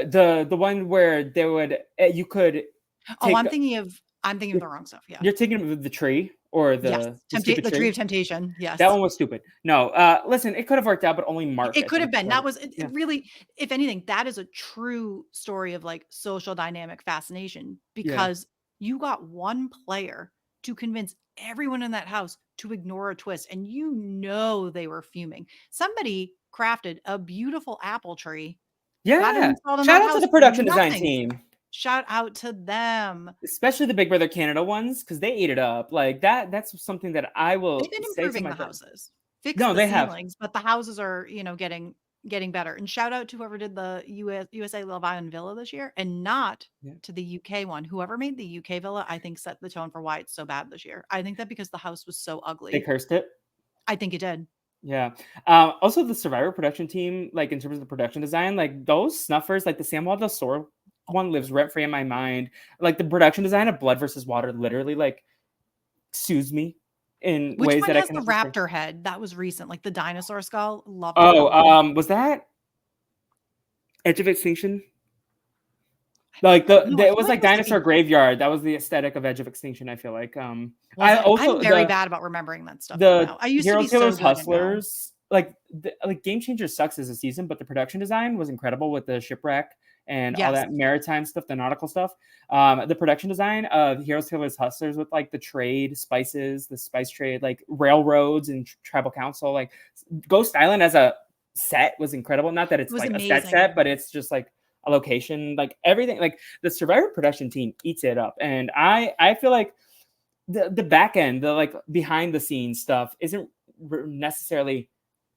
The one where they would you could. I'm thinking of the wrong stuff. Yeah, you're thinking of the tree or the tree of temptation. Yes, that one was stupid. No, listen, it could have worked out, but only Mark. It could have been. That was it really. If anything, that is a true story of like social dynamic fascination, because you got one player to convince everyone in that house to ignore a twist, and they were fuming. Somebody crafted a beautiful apple tree. Yeah, shout out to the production design team. Shout out to them, especially the Big Brother Canada ones, because they ate it up. Like that. That's something that I will. They've been improving the houses, fix the ceilings, have. But the houses are getting better. And shout out to whoever did the USA Love Island Villa this year, and not to the UK one. Whoever made the UK villa, I think set the tone for why it's so bad this year. I think that because the house was so ugly, they cursed it. I think it did. Yeah. Also, the Survivor production team, like in terms of the production design, like those snuffers, like the Samuel del Sur one lives rent free in my mind. Like the production design of Blood versus Water literally like soothes me in ways that I can. Which one has the raptor head? That was recent, like the dinosaur skull. Love. Was that Edge of Extinction? Like it was like Dinosaur Graveyard. That was the aesthetic of Edge of Extinction, I feel like. I'm very bad about remembering that stuff. I used Hero to be Killers, so Hustlers. like Game Changer sucks as a season, but the production design was incredible with the shipwreck and all Yes. that maritime stuff, the nautical stuff. The production design of Heroes, Killers, Hustlers with like the trade, spices, the spice trade, like railroads and tribal council, like Ghost Island as a set was incredible. Not that It it's was like a amazing. set, but it's just like a location, like everything. Like the Survivor production team eats it up, and I feel like the back end, the like behind the scenes stuff, isn't necessarily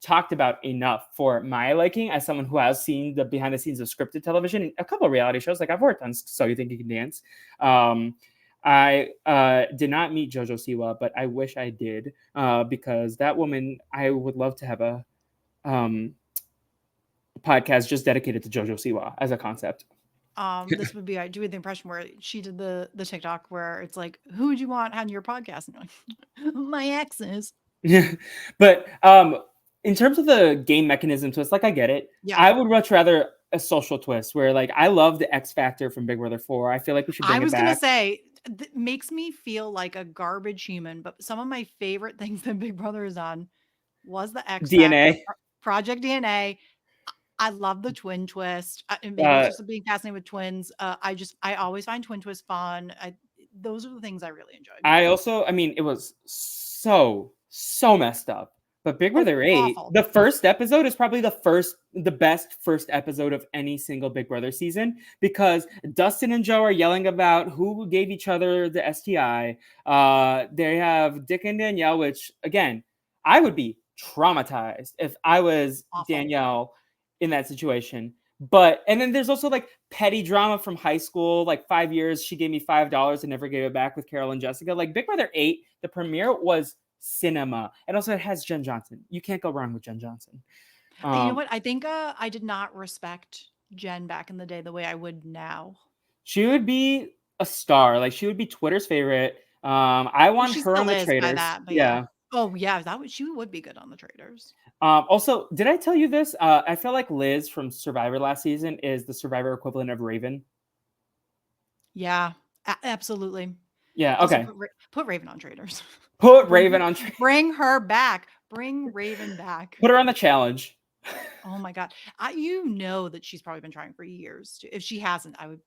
talked about enough for my liking as someone who has seen the behind the scenes of scripted television and a couple of reality shows. Like I've worked on So You Think You Can Dance. I did not meet Jojo Siwa, but I wish I did, because that woman, I would love to have a um, podcast just dedicated to Jojo Siwa as a concept. This would be I do the impression where she did the TikTok where it's like, who would you want on your podcast? And you're like, my exes. Yeah, but in terms of the game mechanism twist, like I get it. Yeah. I would much rather a social twist where like I love the X Factor from Big Brother 4. I feel like we should I bring it was gonna back. say makes me feel like a garbage human, but some of my favorite things that Big Brother is on was the X Factor, DNA. Project DNA. I love the twin twist, and maybe it's Uh, just being fascinated with twins. I always find twin twist fun. Those are the things I really enjoyed. I mean, it was so messed up. But Big Oh, Brother 8, awful. the first episode is probably the best first episode of any single Big Brother season, because Dustin and Joe are yelling about who gave each other the STI. They have Dick and Danielle, which again, I would be traumatized if I was Awful. Danielle in that situation. But and then there's also like petty drama from high school, like 5 years. She gave me $5 and never gave it back with Carol and Jessica. Like Big Brother 8, the premiere was cinema. And also it has Jen Johnson. You can't go wrong with Jen Johnson. You know Um, what? I think I did not respect Jen back in the day the way I would now. she would be a star. Like she would be Twitter's favorite. I Well, want she her on still the is by Traders. that, but yeah. Yeah. Oh yeah, she would be good on the Traders. Also, did I tell you this? I feel like Liz from Survivor last season is the Survivor equivalent of Raven. Yeah, absolutely. Yeah. Also, Okay. put Raven on Traders. Put bring Raven on. bring her back. Bring Raven back. Put her on the challenge. Oh my god, you know that she's probably been trying for years. If she hasn't, I would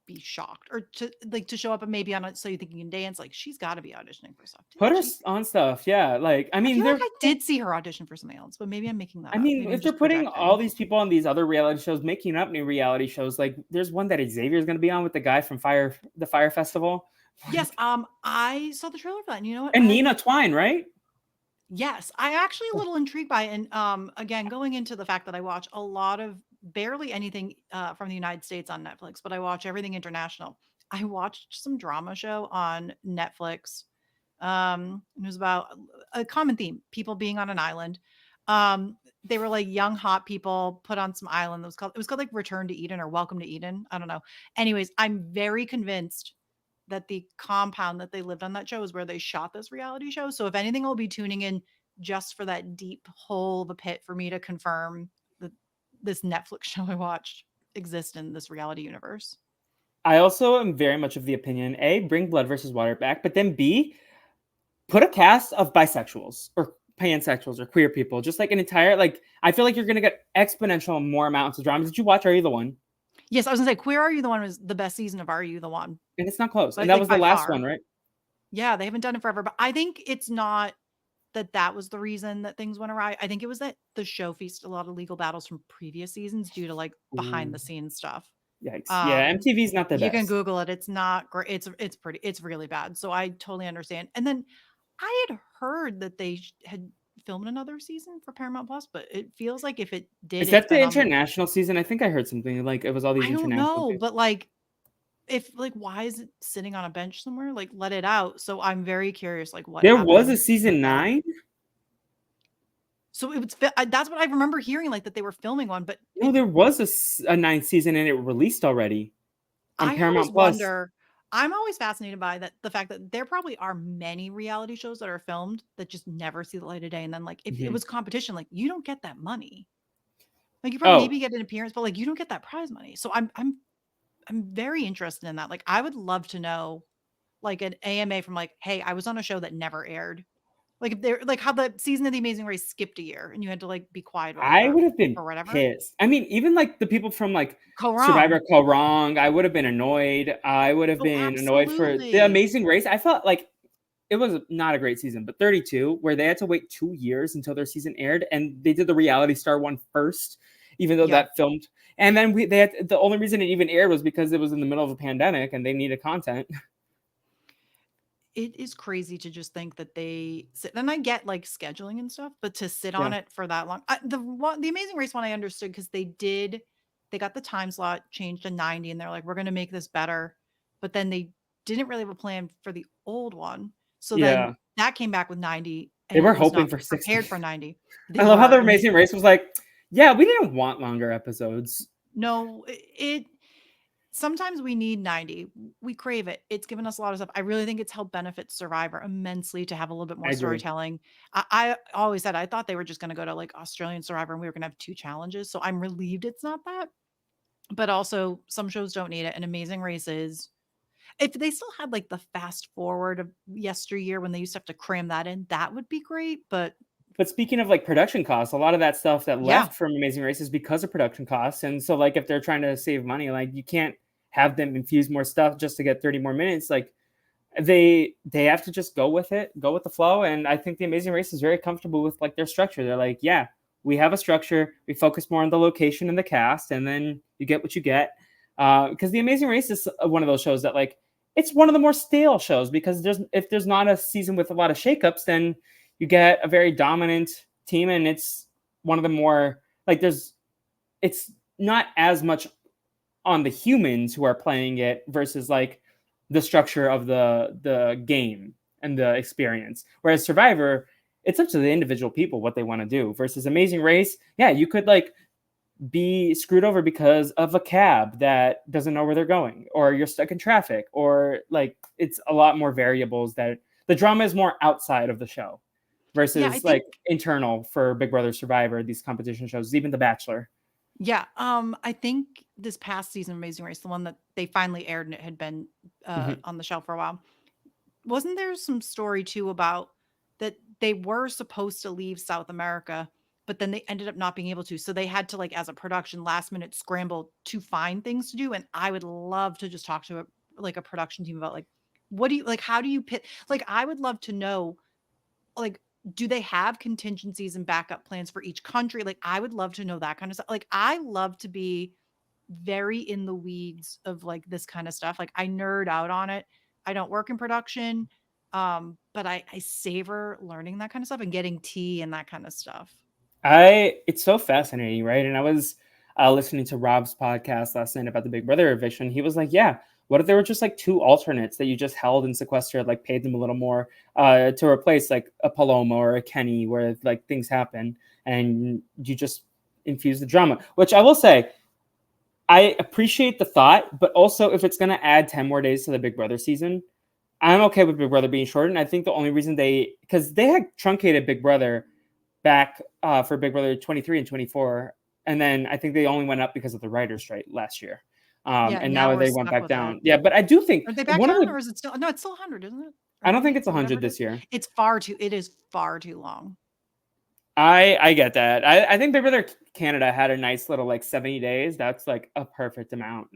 be shocked. Or to show up and maybe on it, So You Think You Can Dance. Like she's got to be auditioning for stuff. Put Didn't her she? on stuff. Yeah. Like I I mean, feel like I did see her audition for something else, but maybe I'm making that I up. mean, Maybe I'm if they're just putting all projecting. these people on these other reality shows, making up new reality shows, like there's one that Xavier's going to be on with the guy from the Fire Festival. Yes, I saw the trailer for that, and you know what? And Nina Twine, right? Yes, I actually a little intrigued by it, and, again, going into the fact that I watch a lot of barely anything, from the United States on Netflix, but I watch everything international. I watched some drama show on Netflix, it was about a common theme, people being on an island. They were, like, young, hot people put on some island. It was called, like, Return to Eden or Welcome to Eden, I don't know. Anyways, I'm very convinced that the compound that they lived on that show is where they shot this reality show. So if anything, I'll be tuning in just for that deep hole of a pit for me to confirm that this Netflix show I watched exists in this reality universe. I also am very much of the opinion: A, bring Blood versus Water back, but then B, put a cast of bisexuals or pansexuals or queer people, just like an entire like. I feel like you're gonna get exponential more amounts of drama. Did you watch Are You the One? Yes, I was gonna say Queer Are You the One was the best season of Are You the One? And it's not close. And But that like was the by last one, far. right? Yeah, they haven't done it forever. But I think it's not that was the reason that things went awry. I think it was that the show faced a lot of legal battles from previous seasons due to like behind Ooh, the scenes stuff. yikes! Yeah, Um, MTV's not the you can best. Google it. It's not great. It's really bad. So I totally understand. And then I had heard that they had filmed another season for Paramount Plus, but it feels like if it did, Is it's that the been on the international season? I think I heard something like it was all these I don't international know, people. but like if like why is it sitting on a bench somewhere? Like let it out. So I'm very curious like what There was a happened with season that. 9. So it was that's what I remember hearing like that they were filming one, but No, there was a ninth season and it released already on I always Paramount Plus. wonder I'm always fascinated by that the fact that there probably are many reality shows that are filmed that just never see the light of day. And then like if it Mhm. was competition, like you don't get that money. Like you probably Oh, maybe get an appearance, but like you don't get that prize money. So I'm very interested in that. Like I would love to know like an AMA from like, hey, I was on a show that never aired. Like if they're like how the season of The Amazing Race skipped a year and you had to like be quiet about it I would have been or whatever. pissed. I mean, even like the people from like Go Survivor wrong. Call Wrong, I would have been annoyed. I would have Oh, been annoyed for the absolutely. Amazing Race. I felt like it was not a great season, but 32, where they had to wait 2 years until their season aired, and they did the Reality Star one first, even though Yeah. that filmed. And then they had, the only reason it even aired was because it was in the middle of a pandemic and they needed content. It is crazy to just think that they sit, and I get like scheduling and stuff, but to sit on Yeah, it for that long. The Amazing Race one I understood because they got the time slot changed to 90 and they're like, we're gonna make this better. But then they didn't really have a plan for the old one. So then yeah. that came back with 90 They and were it was hoping not for 60. prepared for 90. They I love how were. the And Amazing Race was like, yeah, we didn't want longer episodes. no, it sometimes we need 90. We crave it. It's given us a lot of stuff. I really think it's helped benefit Survivor immensely to have a little bit I more agree. storytelling. I always said I thought they were just going to go to like Australian Survivor and we were going to have two challenges. So I'm relieved it's not that. But also, some shows don't need it. And Amazing Races, if they still had like the fast forward of yesteryear when they used to have to cram that in, that would be great. But But speaking of like production costs, a lot of that stuff that yeah, left from Amazing Race is because of production costs. And so, like, if they're trying to save money, like, you can't have them infuse more stuff just to get 30 more minutes. Like, they have to just go with it, go with the flow. And I think the Amazing Race is very comfortable with like their structure. They're like, yeah, we have a structure. We focus more on the location and the cast, and then you get what you get. Because the Amazing Race is one of those shows that like it's one of the more stale shows because if there's not a season with a lot of shakeups, then you get a very dominant team, and it's one of the more like it's not as much on the humans who are playing it versus like the structure of the game and the experience. Whereas Survivor, it's up to the individual people what they want to do. Versus Amazing Race, yeah, you could like be screwed over because of a cab that doesn't know where they're going, or you're stuck in traffic, or like it's a lot more variables that the drama is more outside of the show yeah, I versus think like internal for Big Brother Survivor, these competition shows, even The Bachelor. yeah, I think this past season of Amazing Race, the one that they finally aired and it had been Mhm. on the shelf for a while, wasn't there some story too about that they were supposed to leave South America, but then they ended up not being able to. So they had to like as a production last minute scramble to find things to do. And I would love to just talk to a production team about like what do you like how do you pit like I would love to know like do they have contingencies and backup plans for each country? Like I would love to know that kind of stuff. Like I love to be very in the weeds of like this kind of stuff. Like I nerd out on it. I don't work in production, but I savor learning that kind of stuff and getting tea and that kind of stuff. It's so fascinating, right? And I was listening to Rob's podcast last night about the Big Brother eviction. He was like, "Yeah, what if there were just like two alternates that you just held and sequestered, like paid them a little more to replace like a Paloma or a Kenny, where like things happen and you just infuse the drama." Which I will say, I appreciate the thought, but also if it's going to add 10 more days to the Big Brother season, I'm okay with Big Brother being shortened. I think the only reason because they had truncated Big Brother back for Big Brother 23 and 24. And then I think they only went up because of the writer's strike last year. Yeah, And and now now we're they went stuck back with it. down. Yeah, but I do think Are they back one of down the, or is it still no, it's still 100, isn't it? Or I don't think 90 it's or whatever 100 it is. this year. It is far too long. I get that. I think Big Brother Canada had a nice little like 70 days. That's like a perfect amount.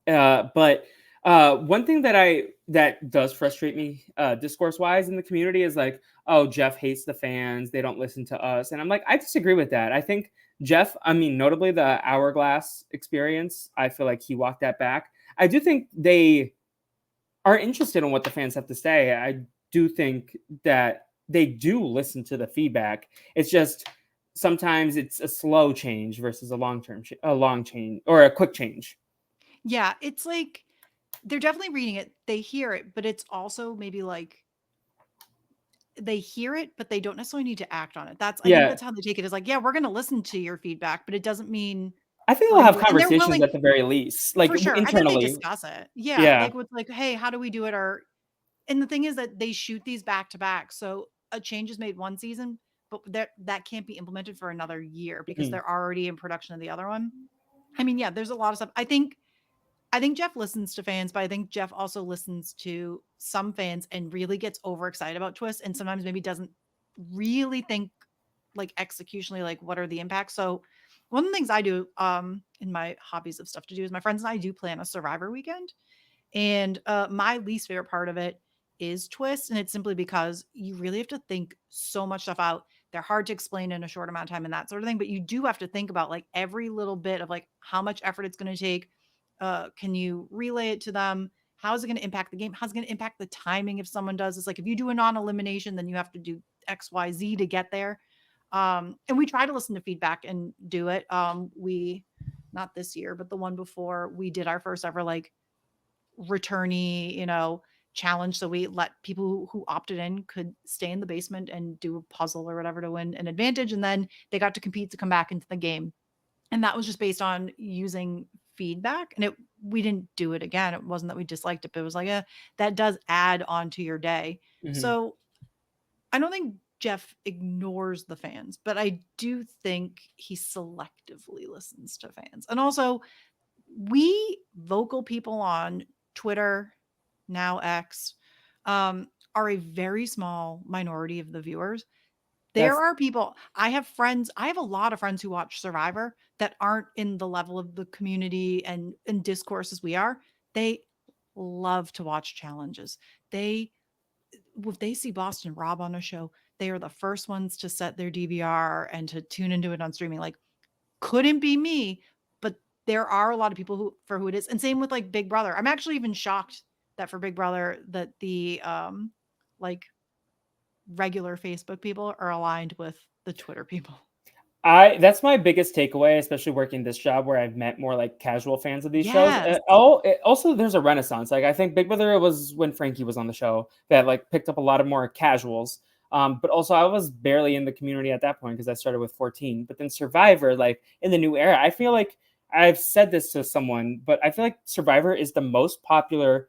But one thing that does frustrate me discourse wise in the community is like, oh, Jeff hates the fans, they don't listen to us, and I'm like, I disagree with that. I think Jeff, I mean, notably the Hourglass experience, I feel like he walked that back. I do think they are interested in what the fans have to say. I do think that they do listen to the feedback. It's just sometimes it's a slow change versus a long change or a quick change. Yeah, it's like they're definitely reading it. They hear it, but it's also maybe like they hear it, but they don't necessarily need to act on it. I think Yeah, that's how they take it is like, yeah, we're going to listen to your feedback, but it doesn't mean I think we're they'll going to have do it. And they're conversations willing at the very least, like for sure. I bet they internally. discuss it. Yeah. Yeah. Like with like, hey, how do we do it? Or, and the thing is that they shoot these back to back. So a change is made one season, but that can't be implemented for another year because Mhm. they're already in production of the other one. I mean, yeah, there's a lot of stuff. I think I think Jeff listens to fans, but I think Jeff also listens to some fans and really gets overexcited about twists and sometimes maybe doesn't really think like executionally, like what are the impacts. So one of the things I do in my hobbies of stuff to do is my friends and I do plan a Survivor weekend. And my least favorite part of it is twists. And it's simply because you really have to think so much stuff out. They're hard to explain in a short amount of time and that sort of thing. But you do have to think about like every little bit of like how much effort it's going to take. Can you relay it to them? How is it going to impact the game? How's it going to impact the timing if someone does this? Like if you do a non elimination, then you have to do XYZ to get there. And we try to listen to feedback and do it. We, not this year, but the one before, we did our first ever like returnee, challenge. So we let people who opted in could stay in the basement and do a puzzle or whatever to win an advantage. And then they got to compete to come back into the game. And that was just based on using feedback. And we didn't do it again. It wasn't that we disliked it, but it was like, that does add on to your day. Mhm. So I don't think Jeff ignores the fans, but I do think he selectively listens to fans. And also, we vocal people on Twitter, now X, are a very small minority of the viewers. There That's are people, I have friends, I have a lot of friends who watch Survivor that aren't in the level of the community and discourse as we are. They love to watch challenges. They if they see Boston Rob on a show, they are the first ones to set their DVR and to tune into it on streaming. Like, couldn't be me, but there are a lot of people who it is. And same with like Big Brother. I'm actually even shocked that for Big Brother that the like regular Facebook people are aligned with the Twitter people. I that's my biggest takeaway, especially working this job where I've met more like casual fans of these shows. Yes. Also, there's a renaissance. Like I think Big Brother was when Frankie was on the show that like picked up a lot of more casuals. But also I was barely in the community at that point because I started with 14. But then Survivor, like in the new era, I feel like I've said this to someone, but I feel like Survivor is the most popular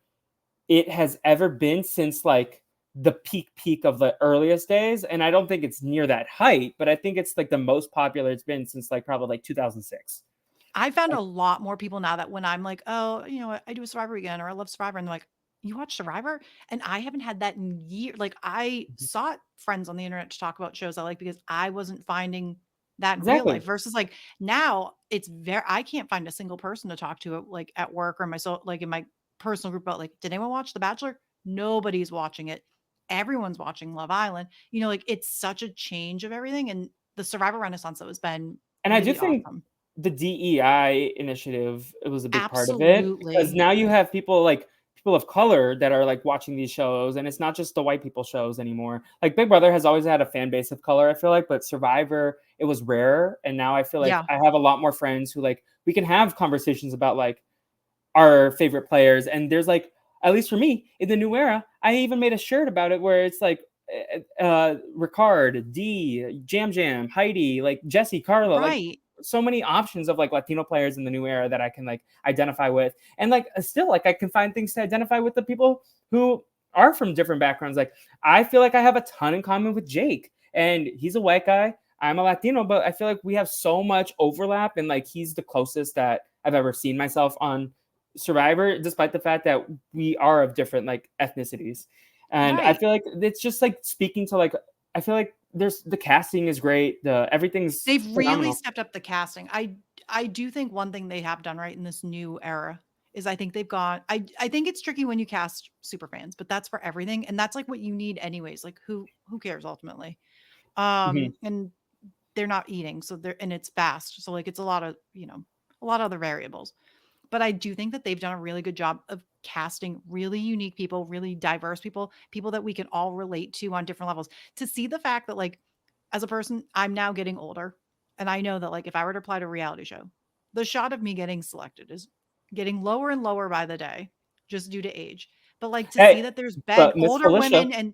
it has ever been since like the peak of the earliest days, and I don't think it's near that height, but I think it's like the most popular it's been since like probably like 2006. I found Like, a lot more people now that when I'm like, "Oh, I do a Survivor again," or "I love Survivor," and they're like, "You watch Survivor?" And I haven't had that in years. Like, I mhm. sought friends on the internet to talk about shows I like because I wasn't finding that in real life Exactly. versus like now it's very I can't find a single person to talk to like at work or like in my personal group about like, "Did anyone watch The Bachelor?" Nobody's watching it. Everyone's watching Love Island. Like it's such a change of everything and the Survivor renaissance that has been And I do really think awesome. the DEI initiative it was a big part of it because Absolutely. now you have people of color that are like watching these shows, and it's not just the white people shows anymore. Like Big Brother has always had a fan base of color, I feel like, but Survivor it was rare, and now I feel like Yeah. I have a lot more friends who like we can have conversations about like our favorite players. And there's like, at least for me, in the new era, I even made a shirt about it where it's like Ricard, D, Jam Jam, Heidi, like Jesse, Carla, like Right. so many options of like Latino players in the new era that I can like identify with. And like still like I can find things to identify with the people who are from different backgrounds. Like I feel like I have a ton in common with Jake. And he's a white guy. I'm a Latino, but I feel like we have so much overlap and like he's the closest that I've ever seen myself on Survivor, despite the fact that we are of different like ethnicities. And I Right. feel like it's just like speaking to like I feel like there's the casting is great, the everything's They've really phenomenal. stepped up the casting. I do think one thing they have done right in this new era is I think they've gone I think it's tricky when you cast super fans, but that's for everything and that's like what you need anyways. Like who cares ultimately? Mhm. And they're not eating, so they're and it's fast. So like it's a lot of, a lot of other variables. But I do think that they've done a really good job of casting really unique people, really diverse people, people that we can all relate to on different levels. To see the fact that, like, as a person, I'm now getting older, and I know that, like, if I were to apply to a reality show, the shot of me getting selected is getting lower and lower by the day just due to age. But, like, to see Hey, that there's been but Miss older Felicia women and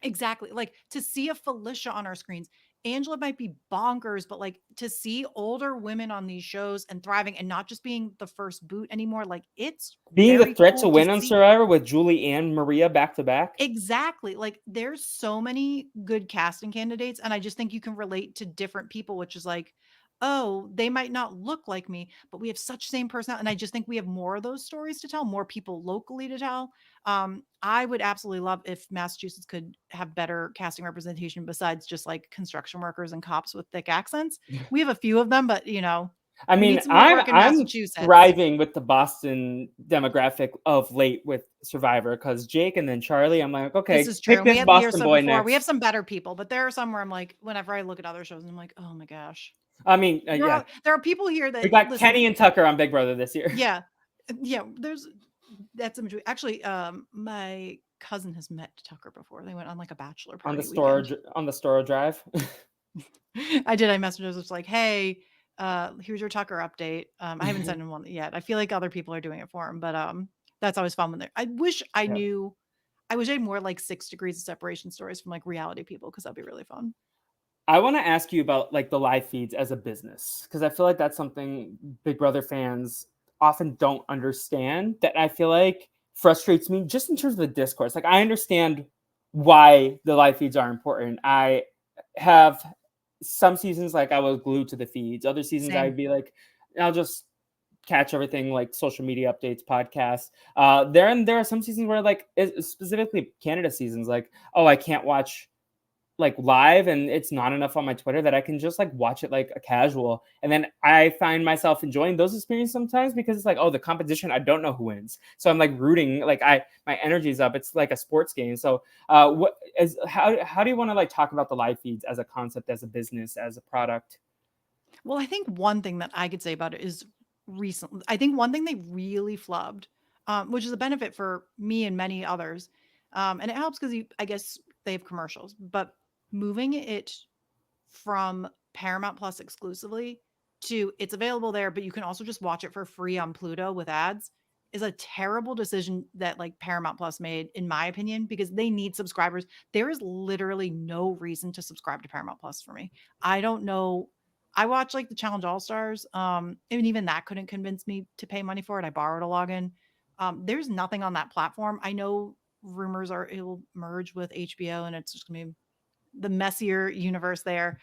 exactly. Like to see a Felicia on our screens. Angela might be bonkers, but like to see older women on these shows and thriving and not just being the first boot anymore, like it's being the very threat to cool to win on see. Survivor with Julie and Maria back to back. Exactly. Like there's so many good casting candidates. And I just think you can relate to different people, which is like, oh, they might not look like me, but we have such same personality. And I just think we have more of those stories to tell, more people locally to tell. I would absolutely love if Massachusetts could have better casting representation besides just like construction workers and cops with thick accents. We have a few of them, but I we mean, need some more I'm work in I'm Massachusetts. thriving with the Boston demographic of late with Survivor because Jake and then Charlie. I'm like, This okay, is true. pick And we this had the year Boston so boy before. We have next. some better people, but there are some where I'm like, whenever I look at other shows, I'm like, oh my gosh. I mean, yeah, There are people here we that got listen. Kenny and Tucker on Big Brother this year Yeah. Yeah, that's in between. Actually, my cousin has met Tucker before. They went on like a bachelor on the party weekend. Store Drive. I did. I messaged her. It's like, hey, here's your Tucker update. I haven't sent him one yet. I feel like other people are doing it for him, but that's always fun when they're. I wish I Yeah. knew. I wish I had more like 6 degrees of separation stories from like reality people because that'd be really fun. I want to ask you about like the live feeds as a business because I feel like that's something Big Brother fans often don't understand that I feel like frustrates me just in terms of the discourse. Like I understand why the live feeds are important. I have some seasons like I was glued to the feeds. Other seasons I'd Same. be like, I'll just catch everything like social media updates, podcasts. There are some seasons where like specifically Canada seasons, like oh I can't watch like live and it's not enough on my Twitter that I can just like watch it like a casual. And then I find myself enjoying those experiences sometimes because it's like, oh, the competition, I don't know who wins. So I'm like rooting, like my energy's up. It's like a sports game. So how do you want to like talk about the live feeds as a concept, as a business, as a product? Well, I think one thing that I could say about it is recently, I think one thing they really flubbed, which is a benefit for me and many others, and it helps because I guess they have commercials, but moving it from Paramount Plus exclusively to it's available there, but you can also just watch it for free on Pluto with ads is a terrible decision that like Paramount Plus made, in my opinion, because they need subscribers. There is literally no reason to subscribe to Paramount Plus for me. I don't know. I watch like the Challenge All Stars. And even that couldn't convince me to pay money for it. I borrowed a login. There's nothing on that platform. I know rumors are it'll merge with HBO and it's just gonna be the messier universe there.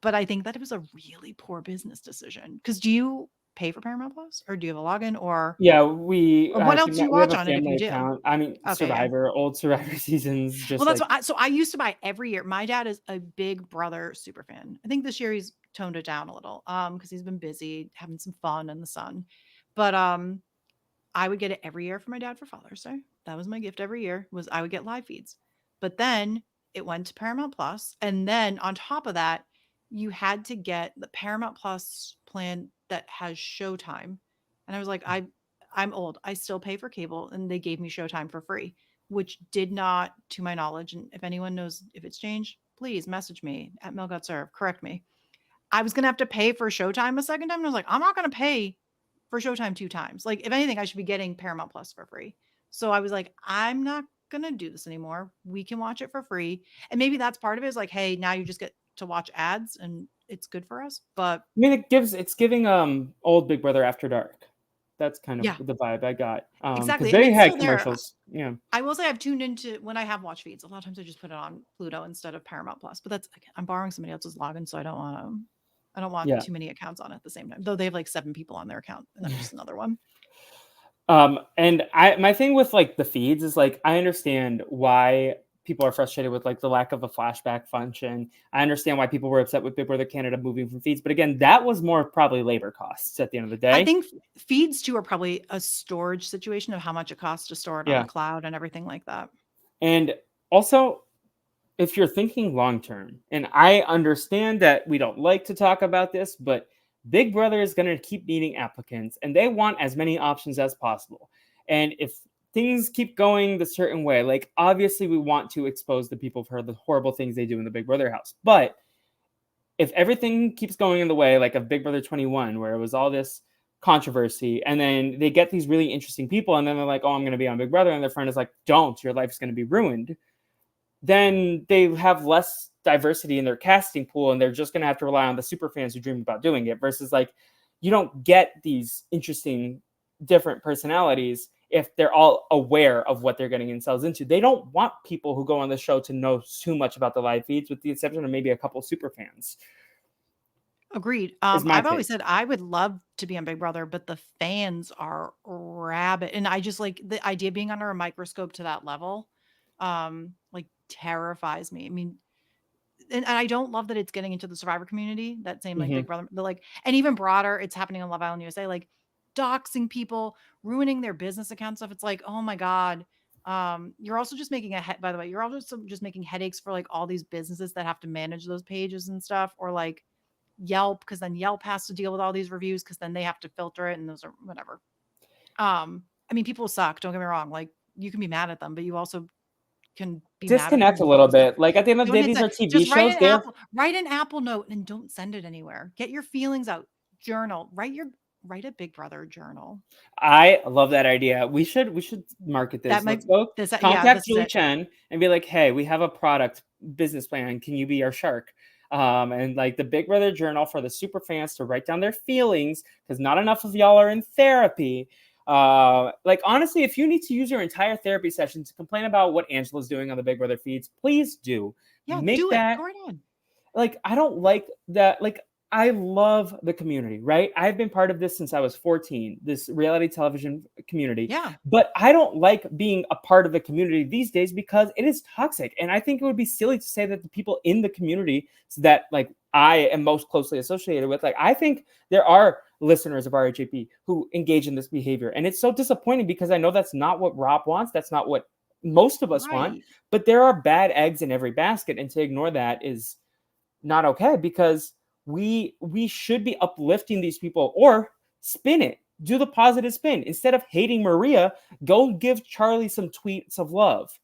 But I think that it was a really poor business decision. Because do you pay for Paramount Plus or do you have a login Yeah, or what else do you we have watch a on it if family you do? account. I mean, Okay, yeah. Old Survivor seasons, Well, just that's like what I used to buy every year. My dad is a Big Brother super fan. I think this year he's toned it down a little because he's been busy having some fun in the sun. But I would get it every year for my dad for Father's Day. That was my gift every year was I would get live feeds. But then it went to Paramount Plus, and then on top of that, you had to get the Paramount Plus plan that has Showtime. And I was like, I'm old. I still pay for cable, and they gave me Showtime for free, which did not, to my knowledge. And if anyone knows if it's changed, please message me at Mail.serve. Correct me. I was gonna have to pay for Showtime a second time. And I was like, I'm not gonna pay for Showtime 2 times. Like, if anything, I should be getting Paramount Plus for free. So I was like, I'm not gonna do this anymore. We can watch it for free. And maybe that's part of it is like, hey, now you just get to watch ads and it's good for us. But I mean, it's giving old Big Brother After Dark. That's kind of yeah, the vibe I got. Because exactly. And they it's had still there. commercials. Yeah, I will say I've tuned into when I have watch feeds. A lot of times I just put it on Pluto instead of Paramount Plus. But that's again, I'm borrowing somebody else's login, so I don't want yeah. too many accounts on at the same time. Though they have like 7 people on their account, and I'm just another one. And my thing with like the feeds is like I understand why people are frustrated with like the lack of a flashback function. I understand why people were upset with Big Brother Canada moving from feeds, but again, that was more probably labor costs at the end of the I day. think feeds too are probably a storage situation of how much it costs to store it on the Yeah, cloud and everything like that. and also if you're thinking long term, and I understand that we don't like to talk about this, but Big Brother is going to keep needing applicants and they want as many options as possible. And if things keep going the certain way, like obviously we want to expose the people for the horrible things they do in the Big Brother house. But if everything keeps going in the way, like of Big Brother 21, where it was all this controversy, and then they get these really interesting people, and then they're like, oh, I'm going to be on Big Brother. And their friend is like, don't, your life's going to be ruined, then they have less diversity in their casting pool and they're just going to have to rely on the super fans who dream about doing it versus like you don't get these interesting different personalities if they're all aware of what they're getting themselves into. They don't want people who go on the show to know too much about the live feeds with the exception of maybe a couple super fans. Agreed. Is my I've take. always said I would love to be on Big Brother, but the fans are rabid, and I just like the idea of being under a microscope to that level, like terrifies me. I mean, and I don't love that it's getting into the Survivor community, that same like Mhm. Big Brother, the like, and even broader, it's happening on Love Island USA, like doxing people, ruining their business account stuff. It's like, oh my god. You're also just making a head. By the way, you're also just making headaches for like all these businesses that have to manage those pages and stuff, or like Yelp, because then Yelp has to deal with all these reviews because then they have to filter it and those are whatever. I mean, people suck. Don't get me wrong. Like you can be mad at them, but you also can be mad at them Disconnect a and little don't bit. Like, at the end of the don't day, hit these that. are TV Just shows. They're write an Apple note and don't send it anywhere. Get your feelings out. Journal. Write a Big Brother journal. I love that idea. We should market That this. might Let's go yeah, contact this is Julie it. Chen and be like, "Hey, we have a product business plan. Can you be our shark?" And like the Big Brother journal for the super fans to write down their feelings because not enough of y'all are in therapy. Like honestly, if you need to use your entire therapy session to complain about what Angela's doing on the Big Brother feeds, please do. Yeah, Make do it. that Go right in. like I don't like that like I love the community, right? I've been part of this since I was 14, this reality television community. Yeah. But I don't like being a part of the community these days because it is toxic. And I think it would be silly to say that the people in the community that like I am most closely associated with, like I think there are listeners of RHAP who engage in this behavior. And it's so disappointing because I know that's not what Rob wants. That's not what most of us want. Right. But there are bad eggs in every basket. And to ignore that is not okay because we should be uplifting these people or spin it, do the positive spin instead of hating Maria. Go give Charlie some tweets of love,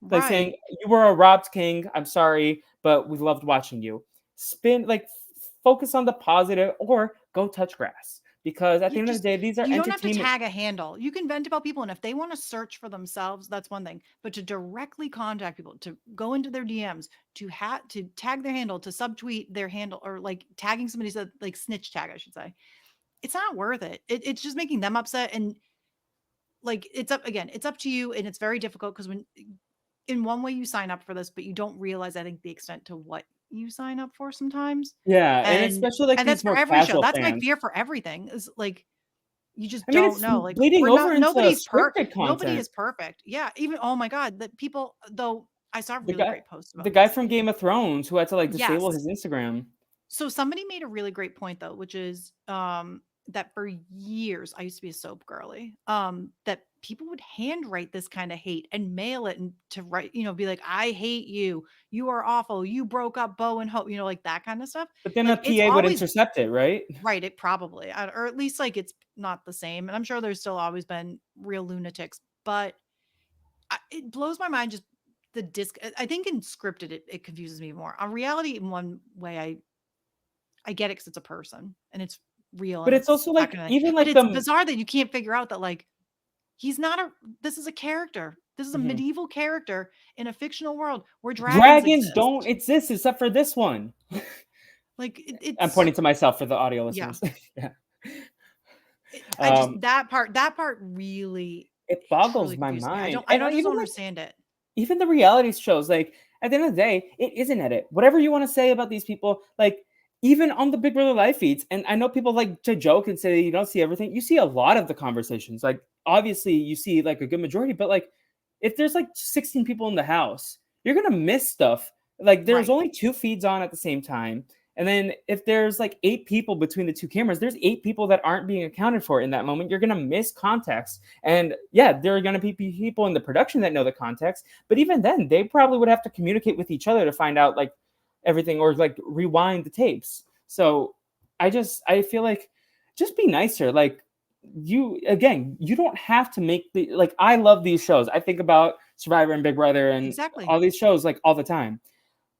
like saying Right. you were a robbed king, I'm sorry, but we loved watching you. Spin like focus on the positive or go touch grass because at the You end of the just day these are you don't have to entertainment. tag a handle. You can vent about people, and if they wanna search for themselves, that's one thing, but to directly contact people, to go into their DMs, to tag their handle, to subtweet their handle, or, like, tagging somebody said like, snitch tag, I should say. It's not worth it. It's just making them upset, and, like, it's up to you, and it's very difficult because when in one way you sign up for this, but you don't realize, I think, the extent to what you sign up for sometimes, Yeah, and and especially like that's these for more every show. casual That's my fans. fear for everything is, like, you just I mean, don't it's know. Like, bleeding we're over not into scripted nobody content. is perfect. Yeah, even oh my god, that people though I saw a The really guy great post the about guy this. from Game of Thrones who had to, like, disable Yes. his Instagram. So somebody made a really great point though, which is that for years I used to be a soap girly. That people would handwrite this kind of hate and mail it and to write, be like, I hate you. You are awful. You broke up Bo and Hope, like that kind of stuff. But then a Like it's PA would always intercept it, right? right, it probably, or at least like it's not the same. And I'm sure there's still always been real lunatics, but it blows my mind just the disc. I think in scripted it confuses me more. On reality, in one way, I get it because it's a person and it's real But and it's it's also, that like, kind of. even, But like, it's the bizarre that you can't figure out that like he's not a. This is a character. This is a mhm. medieval character in a fictional world where dragons Dragons don't exist. exist except for this one. Like I'm it's pointing to myself for the audio yeah. listeners. Yeah. I just Um, that part really it truly boggles my confused me. mind, I and, don't just even, don't like, understand it. even the reality shows, like, at the end of the day, it is an edit. Whatever you wanna say about these people, like, even on the Big Brother live feeds, and I know people like to joke and say you don't see everything. You see a lot of the conversations. Like, obviously, you see, like, a good majority, but, like, if there's, like, 16 people in the house, you're gonna miss stuff. Like, there's Right. only 2 feeds on at the same time, and then if there's, like, 8 people between the 2 cameras, there's 8 people that aren't being accounted for in that moment. You're gonna miss context, and, yeah, there are gonna be people in the production that know the context, but even then, they probably would have to communicate with each other to find out, like, everything or, like, rewind the tapes. So, I feel like just be nicer. Like, you don't have to make the like, I love these shows. I think about Survivor and Big Brother and Exactly. all these shows, like, all the time.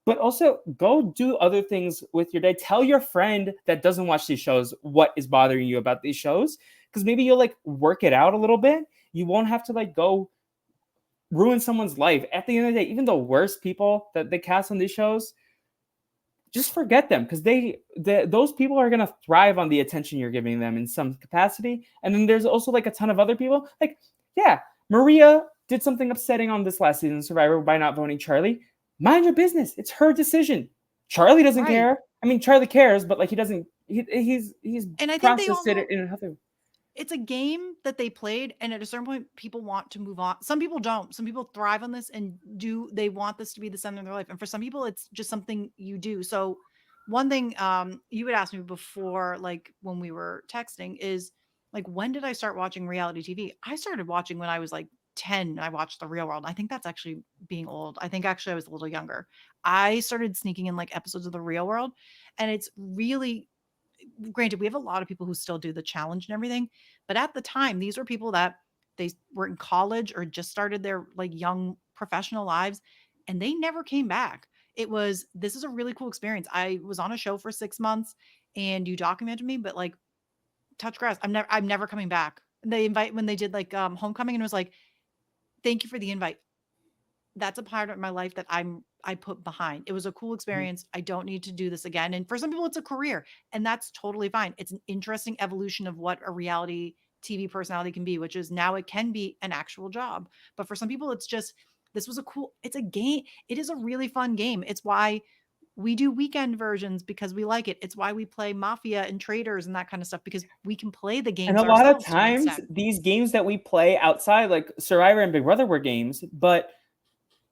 But also go do other things with your day. Tell your friend that doesn't watch these shows what is bothering you about these shows, because maybe you'll, like, work it out a little bit. You won't have to, like, go ruin someone's life. At the end of the day, even the worst people that they cast on these shows, just forget them because those people are gonna thrive on the attention you're giving them in some capacity. And then there's also, like, a ton of other people. Like, yeah, Maria did something upsetting on this last season of Survivor by not voting Charlie. Mind your business. It's her decision. Charlie doesn't Right. care. I mean, Charlie cares, but like he doesn't. He's And I think they processed it almost in another. it's a game that they played, and at a certain point people want to move on. Some people don't. Some people thrive on this and do they want this to be the center of their life. And for some people it's just something you do. So one thing you would ask me before, like when we were texting, is like, when did I start watching reality TV? I started watching when I was like 10. I watched The Real World. I think that's actually being old. I think actually I was a little younger. I started sneaking in like episodes of The Real World, and it's really, granted, we have a lot of people who still do the challenge and everything, but at the time, these were people that they were in college or just started their like young professional lives, and they never came back. It was, this is a really cool experience. I was on a show for 6 months and you documented me, but like, touch grass. I'm never coming back. They invite when they did like homecoming, and it was like, thank you for the invite. That's a part of my life that I put behind. It was a cool Mhm. experience. I don't need to do this again. And for some people it's a career, and that's totally fine. It's an interesting evolution of what a reality TV personality can be, which is now it can be an actual job. But for some people it's just, this was a cool, it's a game. It is a really fun game. It's why we do weekend versions, because we like it. It's why we play Mafia and Traders and that kind of stuff, because we can play the And a games lot of ourselves to an times, extent. these games that we play outside, like Survivor and Big Brother, were games, but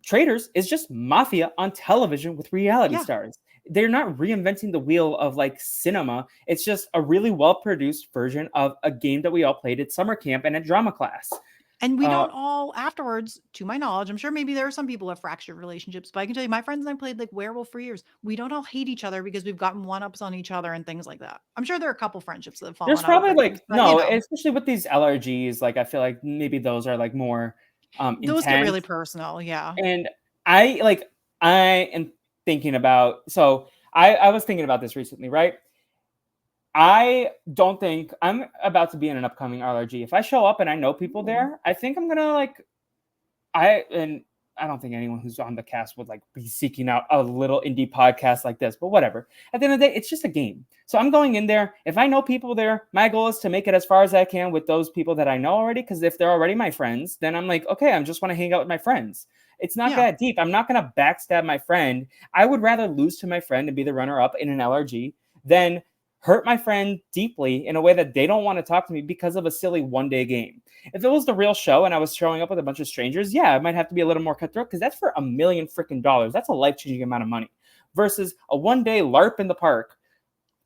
Traders is just Mafia on television with reality Yeah. stars. They're not reinventing the wheel of like cinema. It's just a really well produced version of a game that we all played at summer camp and at drama class. And we Uh, don't all afterwards, to my knowledge, I'm sure maybe there are some people who have fractured relationships, but I can tell you my friends and I played like Werewolf for years. We don't all hate each other because we've gotten one-ups on each other and things like that. I'm sure there are a couple friendships that have there's fallen out probably over things, like but you no, know, especially with these LRGs. Like I feel like maybe those are like more those get really intense. personal. Yeah. And I like I am thinking about so I was thinking about this recently, right? I don't think I'm about to be in an upcoming LRG. If I show up and I know people Ooh. there, I think I'm gonna like and I don't think anyone who's on the cast would like be seeking out a little indie podcast like this, but whatever. At the end of the day, it's just a game. So I'm going in there. If I know people there, my goal is to make it as far as I can with those people that I know already. Because if they're already my friends, then I'm like, okay, I just want to hang out with my friends. It's not Yeah. that deep. I'm not gonna backstab my friend. I would rather lose to my friend and be the runner up in an LRG than hurt my friend deeply in a way that they don't want to talk to me because of a silly 1 day game. If it was the real show and I was showing up with a bunch of strangers, yeah, it might have to be a little more cutthroat because that's for $1 million freaking dollars. That's a life changing amount of money versus a 1 day LARP in the park.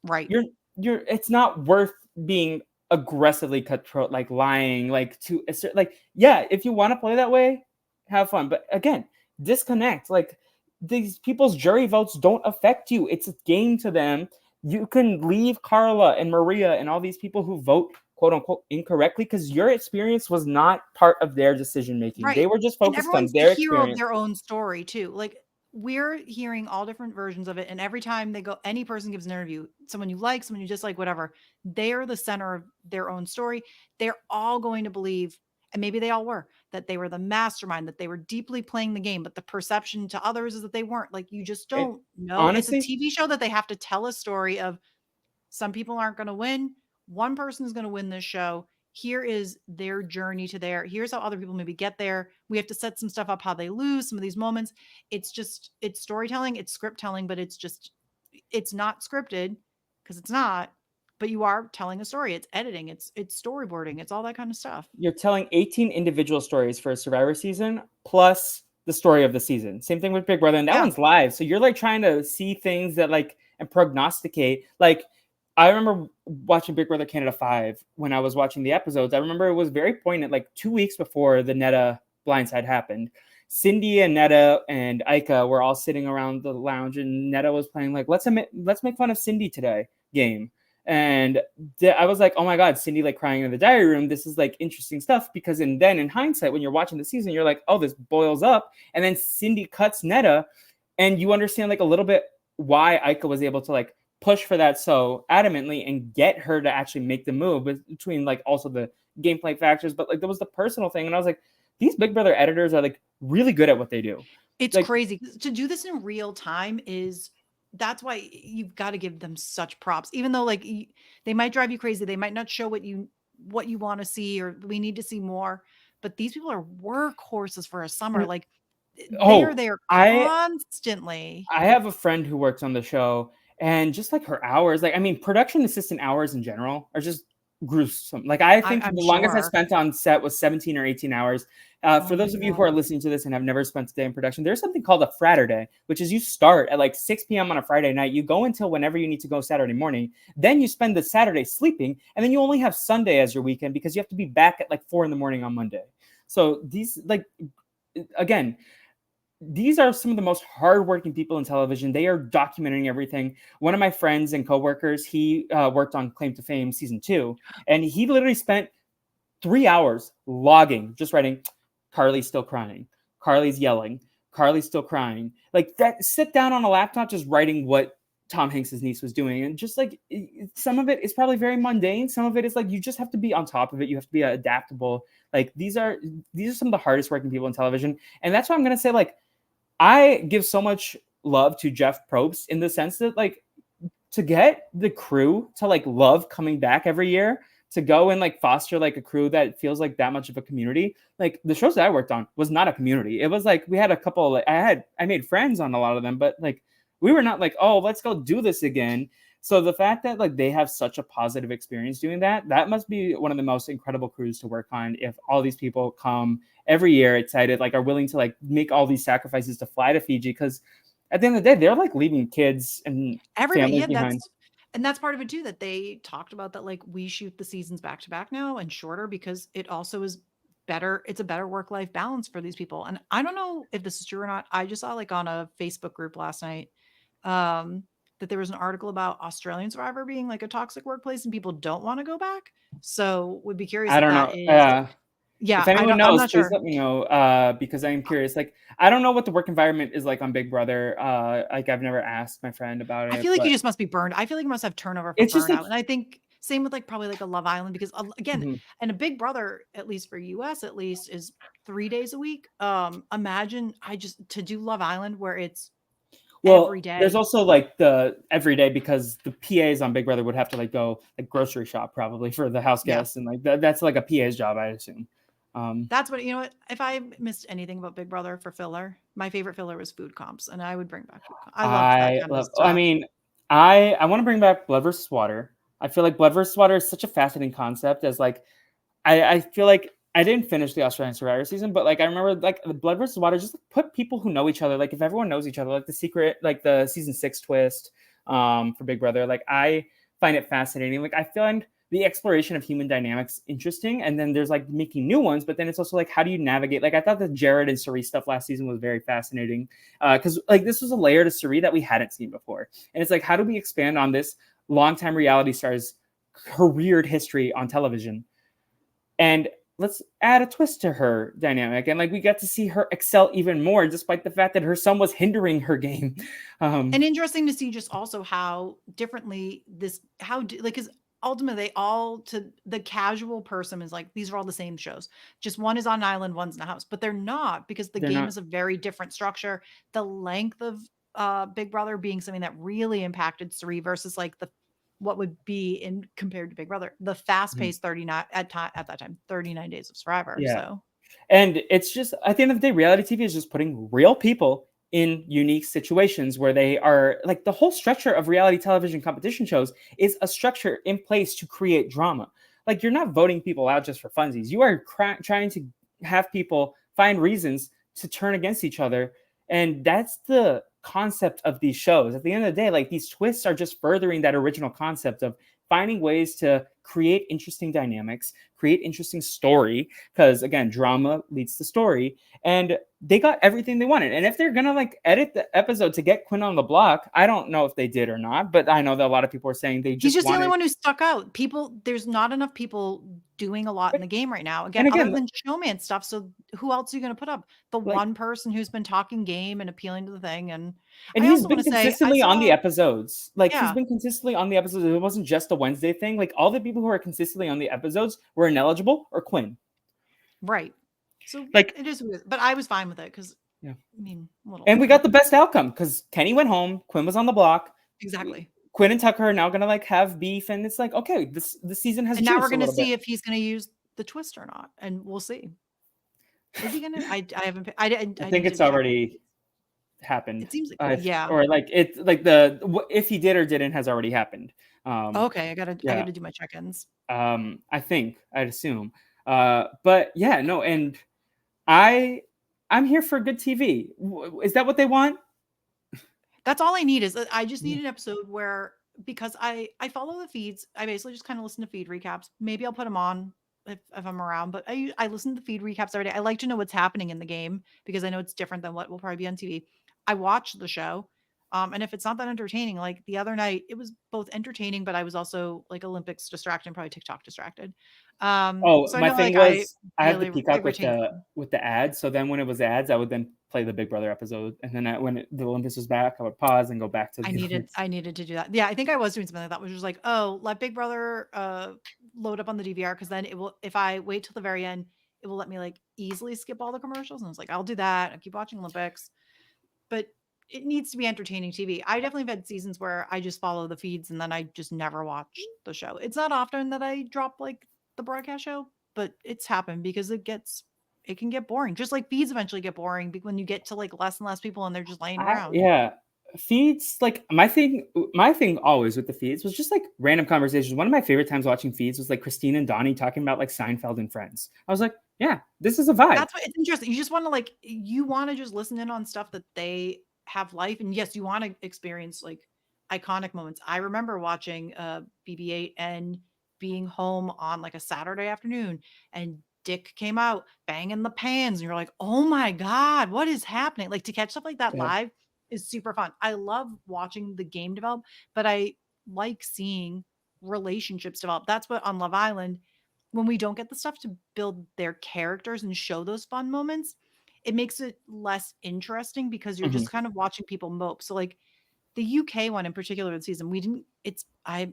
Right. You're it's not worth being aggressively cutthroat, like lying, like to assert, like yeah, if you want to play that way, have fun. But again, disconnect. Like these people's jury votes don't affect you. It's a game to them. You can leave Carla and Maria and all these people who vote quote unquote incorrectly because your experience was not part of their decision making. They Right. were just And focused on everyone's the their hero of experience. their own story too. Like, we're hearing all different versions of it, and every time they go, any person gives an interview, someone you like, someone you dislike, whatever, they're the center of their own story. They're all going to believe, and maybe they all were, that they were the mastermind, that they were deeply playing the game, but the perception to others is that they weren't. Like, you just And don't know. It's a honestly, TV show that they have to tell a story of, some people aren't going to win. One person is going to win this show. Here is their journey to there. Here's how other people maybe get there. We have to set some stuff up how they lose some of these moments. It's just, it's storytelling, it's script telling, but it's just, it's not scripted because it's not, but you are telling a story. It's editing, it's storyboarding, it's all that kind of stuff. you're telling 18 individual stories for a Survivor season plus the story of the season. Same thing with Big Brother, and that Yeah. one's live. So you're like trying to see things that like and prognosticate. Like I remember watching Big Brother Canada 5 when I was watching the episodes. I remember it was very poignant, like 2 weeks before the Netta blindside happened. Cindy and Netta and Ika were all sitting around the lounge, and Netta was playing like let's make fun of Cindy today game. And I was like, oh my God, Cindy like crying in the diary room. This is like interesting stuff because in hindsight, when you're watching the season, you're like, oh, this boils up. And then Cindy cuts Netta, and you understand like a little bit why Ika was able to like push for that so adamantly and get her to actually make the move between like also the gameplay factors, but like there was the personal thing. And I was like, these Big Brother editors are like really good at what they do. It's Like, crazy. To do this in real time is, that's why you've got to give them such props. Even though like they might drive you crazy, they might not show what you want to see, or we need to see more. But these people are workhorses for a summer. Like, they are oh, there I constantly. I have a friend who works on the show, and just like her hours, like I mean, production assistant hours in general are just gruesome. Like I think I'm the longest I sure. spent on set was 17 or 18 hours. Oh For my those of you who are god. listening to this and have never spent a day in production, there's something called a Fratter Day, which is you start at like 6 p.m. on a Friday night, you go until whenever you need to go Saturday morning, then you spend the Saturday sleeping, and then you only have Sunday as your weekend because you have to be back at like 4 in the morning on Monday. So these, like, again, these are some of the most hardworking people in television. They are documenting everything. One of my friends and coworkers, he worked on Claim to Fame season 2, and he literally spent 3 hours logging, just writing, Carly's still crying, Carly's yelling, Carly's still crying. Like that, sit down on a laptop just writing what Tom Hanks's niece was doing. And just like some of it is probably very mundane. Some of it is like you just have to be on top of it. You have to be adaptable. Like these are some of the hardest working people in television. And that's why I'm gonna say, like, I give so much love to Jeff Probst in the sense that, like, to get the crew to like love coming back every year, to go and like foster like a crew that feels like that much of a community. Like the shows that I worked on was not a community. It was like we had a couple, like I made friends on a lot of them, but like we were not like, oh, let's go do this again. So the fact that like they have such a positive experience doing that, that must be one of the most incredible crews to work on. If all these people come every year excited, like are willing to like make all these sacrifices to fly to Fiji, because at the end of the day, they're like leaving kids and Everybody, families yeah, behind. that's part of it too, that they talked about that, like, we shoot the seasons back to back now and shorter because it also is better. It's a better work-life balance for these people. And I don't know if this is true or not. I just saw like on a Facebook group last night, um, that there was an article about Australian Survivor being like a toxic workplace and people don't want to go back. So would be curious I if don't that know. is, If yeah, anyone I'm knows, not please sure. let me know, because I'm curious. Like, I don't know what the work environment is like on Big Brother. Like, I've never asked my friend about I it, feel like you but just must be burned. I feel like you must have turnover from it's just like, burnout. And I think same with like probably like a Love Island because again, mhm. and a Big Brother, at least for US at least, is 3 days a week. Imagine I just to do Love Island where it's every Well, there's day. also like the everyday, because the PAs on Big Brother would have to like go like grocery shop probably for the house Yeah. guests, and like that's like a PA's job, I assume. Um, That's what, you know what? If I missed anything about Big Brother for filler, my favorite filler was food comps, and I would bring back food comps. I loved that I kind of love. I stuff. mean, I want to bring back Blood versus Water. I feel like Blood versus Water is such a fascinating concept. As like, I feel like I didn't finish the Australian Survivor season, but like I remember like the Blood versus Water, just like, put people who know each other. Like if everyone knows each other, like the secret, like the season 6 twist, for Big Brother. Like I find it fascinating. Like I find the exploration of human dynamics interesting, and then there's like making new ones. But then it's also like, how do you navigate? Like I thought the Jared and Cerie stuff last season was very fascinating, because like this was a layer to Cerie that we hadn't seen before, and it's like, how do we expand on this longtime reality star's careered history on television, and let's add a twist to her dynamic, and like we got to see her excel even more despite the fact that her son was hindering her game. And interesting to see just also how differently this like because ultimately they all to the casual person is like these are all the same shows. Just one is on an island, one's in a house, but they're not because the They're game not. is a very different structure. The length of Big Brother being something that really impacted Suri versus like the what would be in compared to Big Brother, the fast Mhm. paced 39 at that time 39 days of Survivor. Yeah. So And it's just, at the end of the day, reality TV is just putting real people in unique situations where they are like, the whole structure of reality television competition shows is a structure in place to create drama. Like you're not voting people out just for funsies. You are trying to have people find reasons to turn against each other. And that's the concept of these shows. At the end of the day, like these twists are just furthering that original concept of finding ways to create interesting dynamics, create interesting story, because again, drama leads to story, and they got everything they wanted. And if they're gonna like edit the episode to get Quinn on the block, I don't know if they did or not, but I know that a lot of people are saying they he's just just the only wanted. one who stuck out. People there's not enough people doing a lot in But, the game right now. Again, and other again, than showman stuff, so who else are you gonna put up? The like, one person who's been talking game and appealing to the thing, and and I he's also been wanna say I consistently on the saw episodes. Like he's yeah, been consistently on the episodes. It wasn't just a Wednesday thing. Like all the people who are consistently on the episodes were ineligible or Quinn. right. So Like, it is weird, but I was fine with it because yeah. I mean, little And we Quinn. got the best outcome because Kenny went home, Quinn was on the block. Exactly. Quinn and Tucker are now gonna like have beef, and it's like, okay, this season has And now we're juice a gonna little bit. see if he's gonna use the twist or not, and we'll see. Is he gonna? I haven't I didn't I I think need it's to check the already dates. happened. It seems like If, yeah. or like if he did or didn't has already happened. Um, Okay, I yeah. gotta do my check-ins. I think I'd assume. But yeah, no, and I I'm here for good TV. Is that what they want? That's all I need is I just Yeah. need an episode where because I follow the feeds. I basically just kind of listen to feed recaps. Maybe I'll put them on if I'm around, but I listen to the feed recaps every day. I like to know what's happening in the game because I know it's different than what will probably be on TV. I watch the show. And if it's not that entertaining, like the other night, it was both entertaining, but I was also like Olympics distracted and probably TikTok distracted. Oh, So I my know thing like I was I have the really Peacock retain. with the ads. So then when it was ads, I would then play the Big Brother episode, and then the Olympus was back, I would pause and go back to the Olympus. I needed to do that. Yeah, I think I was doing something like that, which was like, "Oh, let Big Brother, load up on the DVR because then it will if I wait till the very end, it will let me, like, easily skip all the commercials," and I was like, "I'll do that, I keep watching Olympics." But it needs to be entertaining TV. I definitely have had seasons where I just follow the feeds and then I just never watch the show. It's not often that I drop, like, the broadcast show, but it's happened because it can get boring, just like feeds eventually get boring when you get to, like, less and less people and they're just laying around. Yeah. Feeds, like my thing always with the feeds was just like random conversations. One of my favorite times watching feeds was like Christine and Donnie talking about like Seinfeld and Friends. I was like, yeah, this is a vibe. That's what it's interesting. You just wanna, like you wanna just listen in on stuff that they have life, and yes, you wanna experience, like, iconic moments. I remember watching, BB-8 and being home on, like, a Saturday afternoon, and Dick came out banging the pans, and you're like, "Oh my god, what is happening?" Like, to catch stuff like that Yeah. live is super fun. I love watching the game develop, but I like seeing relationships develop. That's what on Love Island when we don't get the stuff to build their characters and show those fun moments, it makes it less interesting because you're Mhm. just kind of watching people mope. So like the UK one in particular this season, we didn't it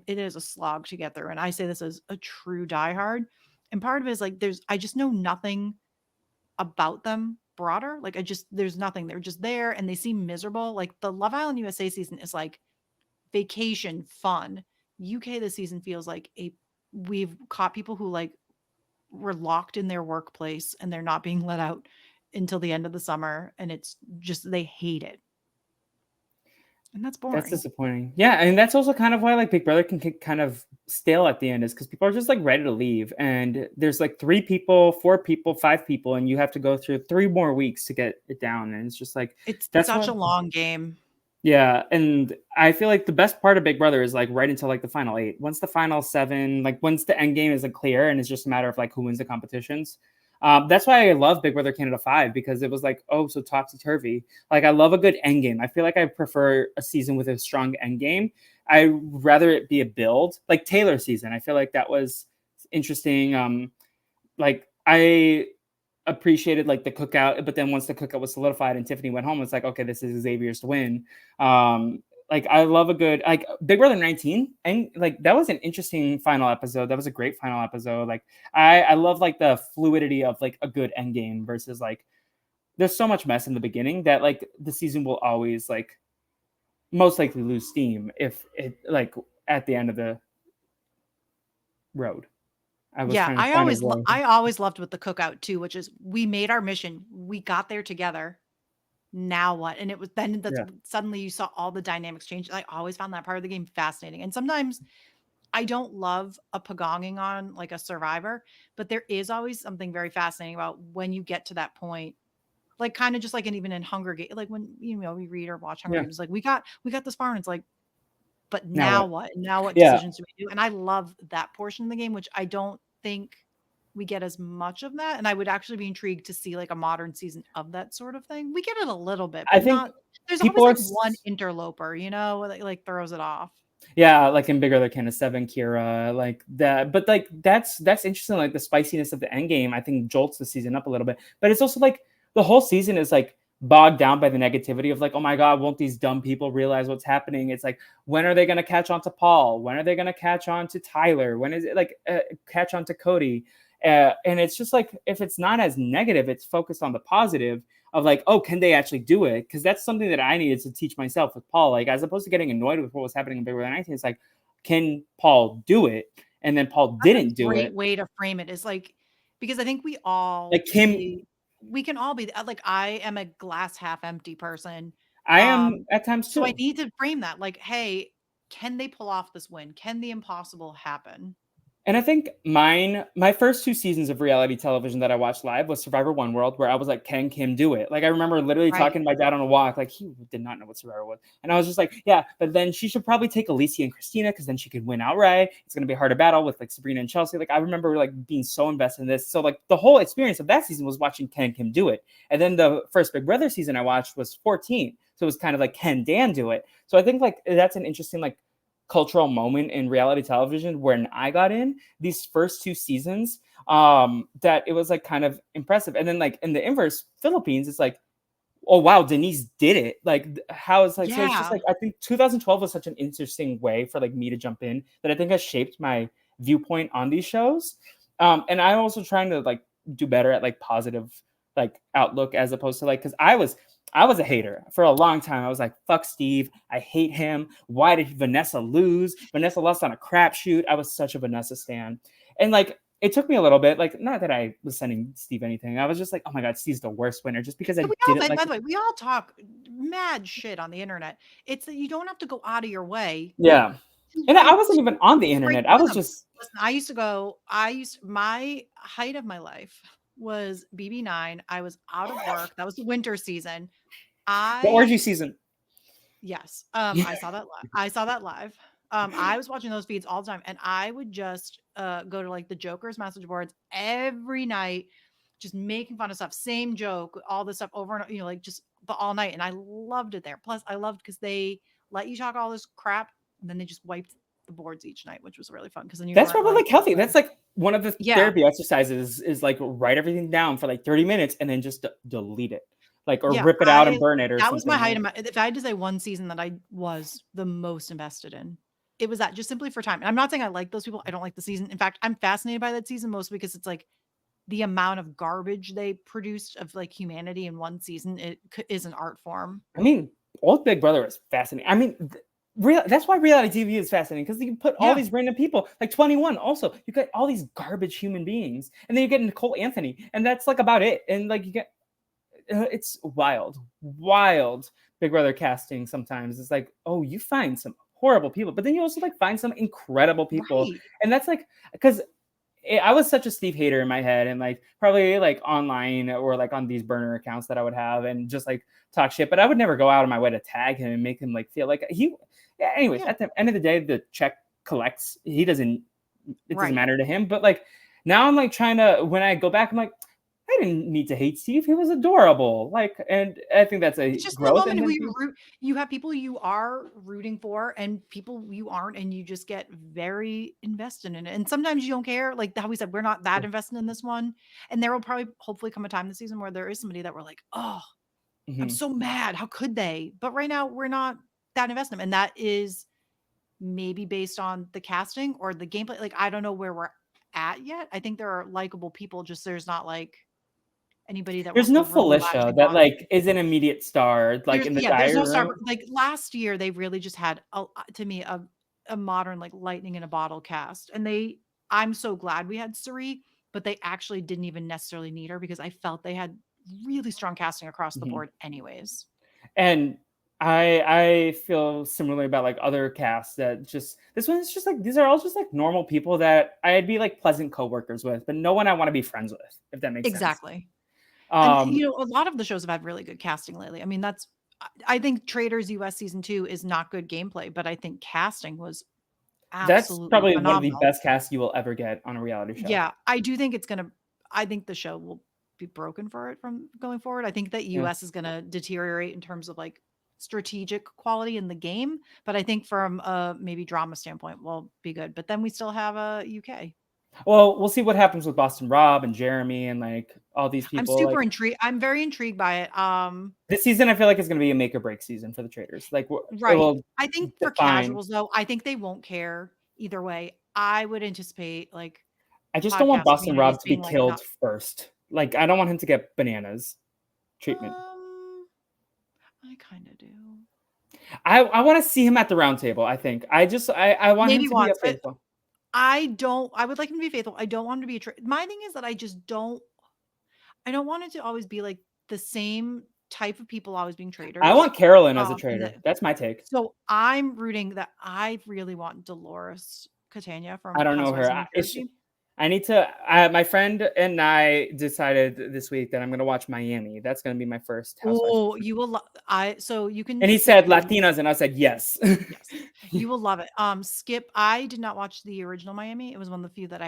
is a slog to get through. And I say this as a true diehard. And part of it is like I just know nothing about them broader. Like there's nothing. They're just there and they seem miserable. Like the Love Island USA season is like vacation fun. UK this season feels like a we've caught people who like were locked in their workplace and they're not being let out until the end of the summer and it's just they hate it. And that's That's boring. disappointing. Yeah, and that's also kind of why like Big Brother can get kind of stale at the end is because people are just like ready to leave, and there's like 3 people, 4 people, 5 people, and you have to go through 3 more weeks to get it down, and it's just like It's that's such what. a long game. Yeah, and I feel like the best part of Big Brother is like right until like the final 8. Once the final 7, like once the end game isn't clear and it's just a matter of like who wins the competitions. That's why I love Big Brother Canada 5 because it was like, oh, so topsy turvy. Like I love a good end game. I feel like I prefer a season with a strong end game. I rather it be a build like Taylor season. I feel like that was interesting. Like I appreciated like the cookout, but then once the cookout was solidified and Tiffany went home, it's like, okay, this is Xavier's to win. Like I love a good like Big Brother 19, and like that was an interesting final episode. That was a great final episode. Like I love like the fluidity of like a good end game versus like there's so much mess in the beginning that like the season will always like most likely lose steam if it like at the end of the road. I was Yeah, trying to find a word. I always loved with the cookout too, which is we made our mission. We got there together. Now what? And it was then that's Yeah. suddenly you saw all the dynamics change. I always found that part of the game fascinating. And sometimes I don't love a pagonging on like a survivor, but there is always something very fascinating about when you get to that point. Like kind of just like and even in Hunger Games, like when we read or watch Hunger Yeah. Games, like we got this far, and it's like, but Now now what? what? Now what Yeah. decisions do we do? And I love that portion of the game, which I don't think we get as much of that. And I would actually be intrigued to see like a modern season of that sort of thing. We get it a little bit, I but think not. There's always people are like one interloper, that like throws it off. yeah, like in Big Brother Canada 7, Kira, like that. But like that's interesting. Like the spiciness of the end game, I think jolts the season up a little bit. But it's also like the whole season is like bogged down by the negativity of like, oh my god, won't these dumb people realize what's happening? It's like, when are they going to catch on to Paul? When are they going to catch on to Tyler? When is it like catch on to Cody? And it's just like if it's not as negative, it's focused on the positive of like, oh, can they actually do it? Because that's something that I needed to teach myself with Paul. Like, as opposed to getting annoyed with what was happening in Big Brother 19, it's like, can Paul do it? And then Paul That's a didn't do great it. way to frame it, is like because I think Like Kim, we can all be like, I am a glass half empty person. I am at times So I too. need to frame that like, "Hey, can they pull off this win? Can the impossible happen?" And I think my first 2 seasons of reality television that I watched live was Survivor One World, where I was like, "Can Kim do it?" Like, I remember literally Right. talking to my dad on a walk, like, he did not know what Survivor was, and I was just like, "Yeah, but then she should probably take Alicia and Christina because then she could win outright. It's gonna be a harder battle with, like, Sabrina and Chelsea." Like, I remember, like, being so invested in this. So, like, the whole experience of that season was watching Can Kim do it, and then the first Big Brother season I watched was 14, so it was kind of like, "Can Dan do it?" So I think, like, that's an interesting, like, cultural moment in reality television when I got in these first 2 seasons, that it was like kind of impressive. And then like in the inverse, Philippines, it's like, oh wow, Denise did it. Like how is like so it's just Yeah. like I think 2012 was such an interesting way for like me to jump in that I think has shaped my viewpoint on these shows. And I'm also trying to like do better at like positive like outlook as opposed to like because I was a hater for a long time. I was like, fuck Steve. I hate him. Why did Vanessa lose? Vanessa lost on a crapshoot. I was such a Vanessa stan. And like it took me a little bit, like not that I was sending Steve anything. I was just like, oh my god, Steve's the worst winner, just because Yeah, I we all didn't but like. by the way, we all talk mad shit on the internet. It's that you don't have to go out of your way Yeah, to and I like wasn't even on the to break internet. the I was rhythm. just Listen, my height of my life was BB9. I was out of work. That was the winter season. the I orgy season. Yes, I saw that live. I was watching those feeds all the time, and I would just, go to, like, the Joker's message boards every night, just making fun of stuff, same joke, all this stuff over and like, just the all night, and I loved it there. Plus, I loved because they let you talk all this crap, and then they just wiped the boards each night, which was really fun because then you That's weren't probably like, like healthy. "Okay." That's like one of the Yeah, therapy exercises is like write everything down for like 30 minutes and then just delete it, like or yeah, rip it out and burn it or that was my something. height Like of my if I had to say one season that I was the most invested in, it was that just simply for time. And I'm not saying I like those people. I don't like the season. In fact, I'm fascinated by that season mostly because it's like the amount of garbage they produced of like humanity in one season. Is an art form. I mean, old Big Brother is fascinating. I mean, that's why reality TV is fascinating because you can put all Yeah, these random people, like 21. Also, you get all these garbage human beings, and then you get Nicole Anthony, and that's like about it. And like you get, it's wild, wild Big Brother casting. Sometimes it's like, oh, you find some horrible people, but then you also like find some incredible people, right. and that's like because I was such a Steve hater in my head, and like probably like online or like on these burner accounts that I would have, and just like talk shit. But I would never go out of my way to tag him and make him like feel like he. Yeah, anyways, Yeah, at the end of the day, the check collects. He doesn't. It doesn't right. matter to him. But like now, I'm like trying to. When I go back, I'm like, I didn't need to hate Steve. He was adorable. Like, and I think that's a It's just in the growth in moment who him. you root you have people you are rooting for and people you aren't, and you just get very invested in it. And sometimes you don't care, like how we said, we're not that invested in this one. And there will probably hopefully come a time this season where there is somebody that we're like, "Oh, I'm Mhm. so mad. How could they?" But right now we're not that invested in them. And that is maybe based on the casting or the gameplay. Like I don't know where we're at yet. I think there are likable people, just there's not like anybody that we're There's no overly Felicia latching that on. like is an immediate star like There's in the yeah, there's diary no star room. like, last year, they really just had to me, a modern, like, lightning in a bottle cast, and I'm so glad we had Suri, but they actually didn't even necessarily need her because I felt they had really strong casting across the Mhm. board anyways. And I feel similarly about like other casts that just this one is just like these are all just like normal people that I'd be like pleasant coworkers with, but no one I want to be friends with, if that makes sense. Exactly. And, Um, a lot of the shows have had really good casting lately. I mean, I think Traitors US season 2 is not good gameplay, but I think casting was that's absolutely probably one of the phenomenal. best casts you will ever get on a reality show. Yeah, I do think I think the show will be broken for it from going forward. I think that Yeah. US is gonna deteriorate in terms of, like, strategic quality in the game, but I think from a maybe drama standpoint, will be good. But then we still have, a UK. Well, we'll see what happens with Boston Rob and Jeremy and like all these people. Like I'm very intrigued by it. this season, I feel like it's going to be a make or break season for the traders. Like it Right. will I think for define. casuals, though, I think they won't care either way. I would anticipate, like, I just don't want podcast Boston Rob communities to be being like, killed "Not." first. Like I don't want him to get bananas treatment. Um, I kinda do. I want to see him at the round table. I think I want him Maybe to be a once, but faithful. I would like him to be faithful. I don't want him to be a my thing is that I don't want it to always be, like, the same. type of people always being I traders. want Carolyn as a And trader. That's my take. so I'm rooting that I really want Dolores Catania I from don't know Housewives her. of New Jersey. I need to. My friend and I decided this week that I'm going to watch Miami. That's going to be my first Housewives. Oh, you will so you can And he skip said the Latinas, and I said yes. yes. You will love it. Skip, I did not watch the original Miami. It was one of the few that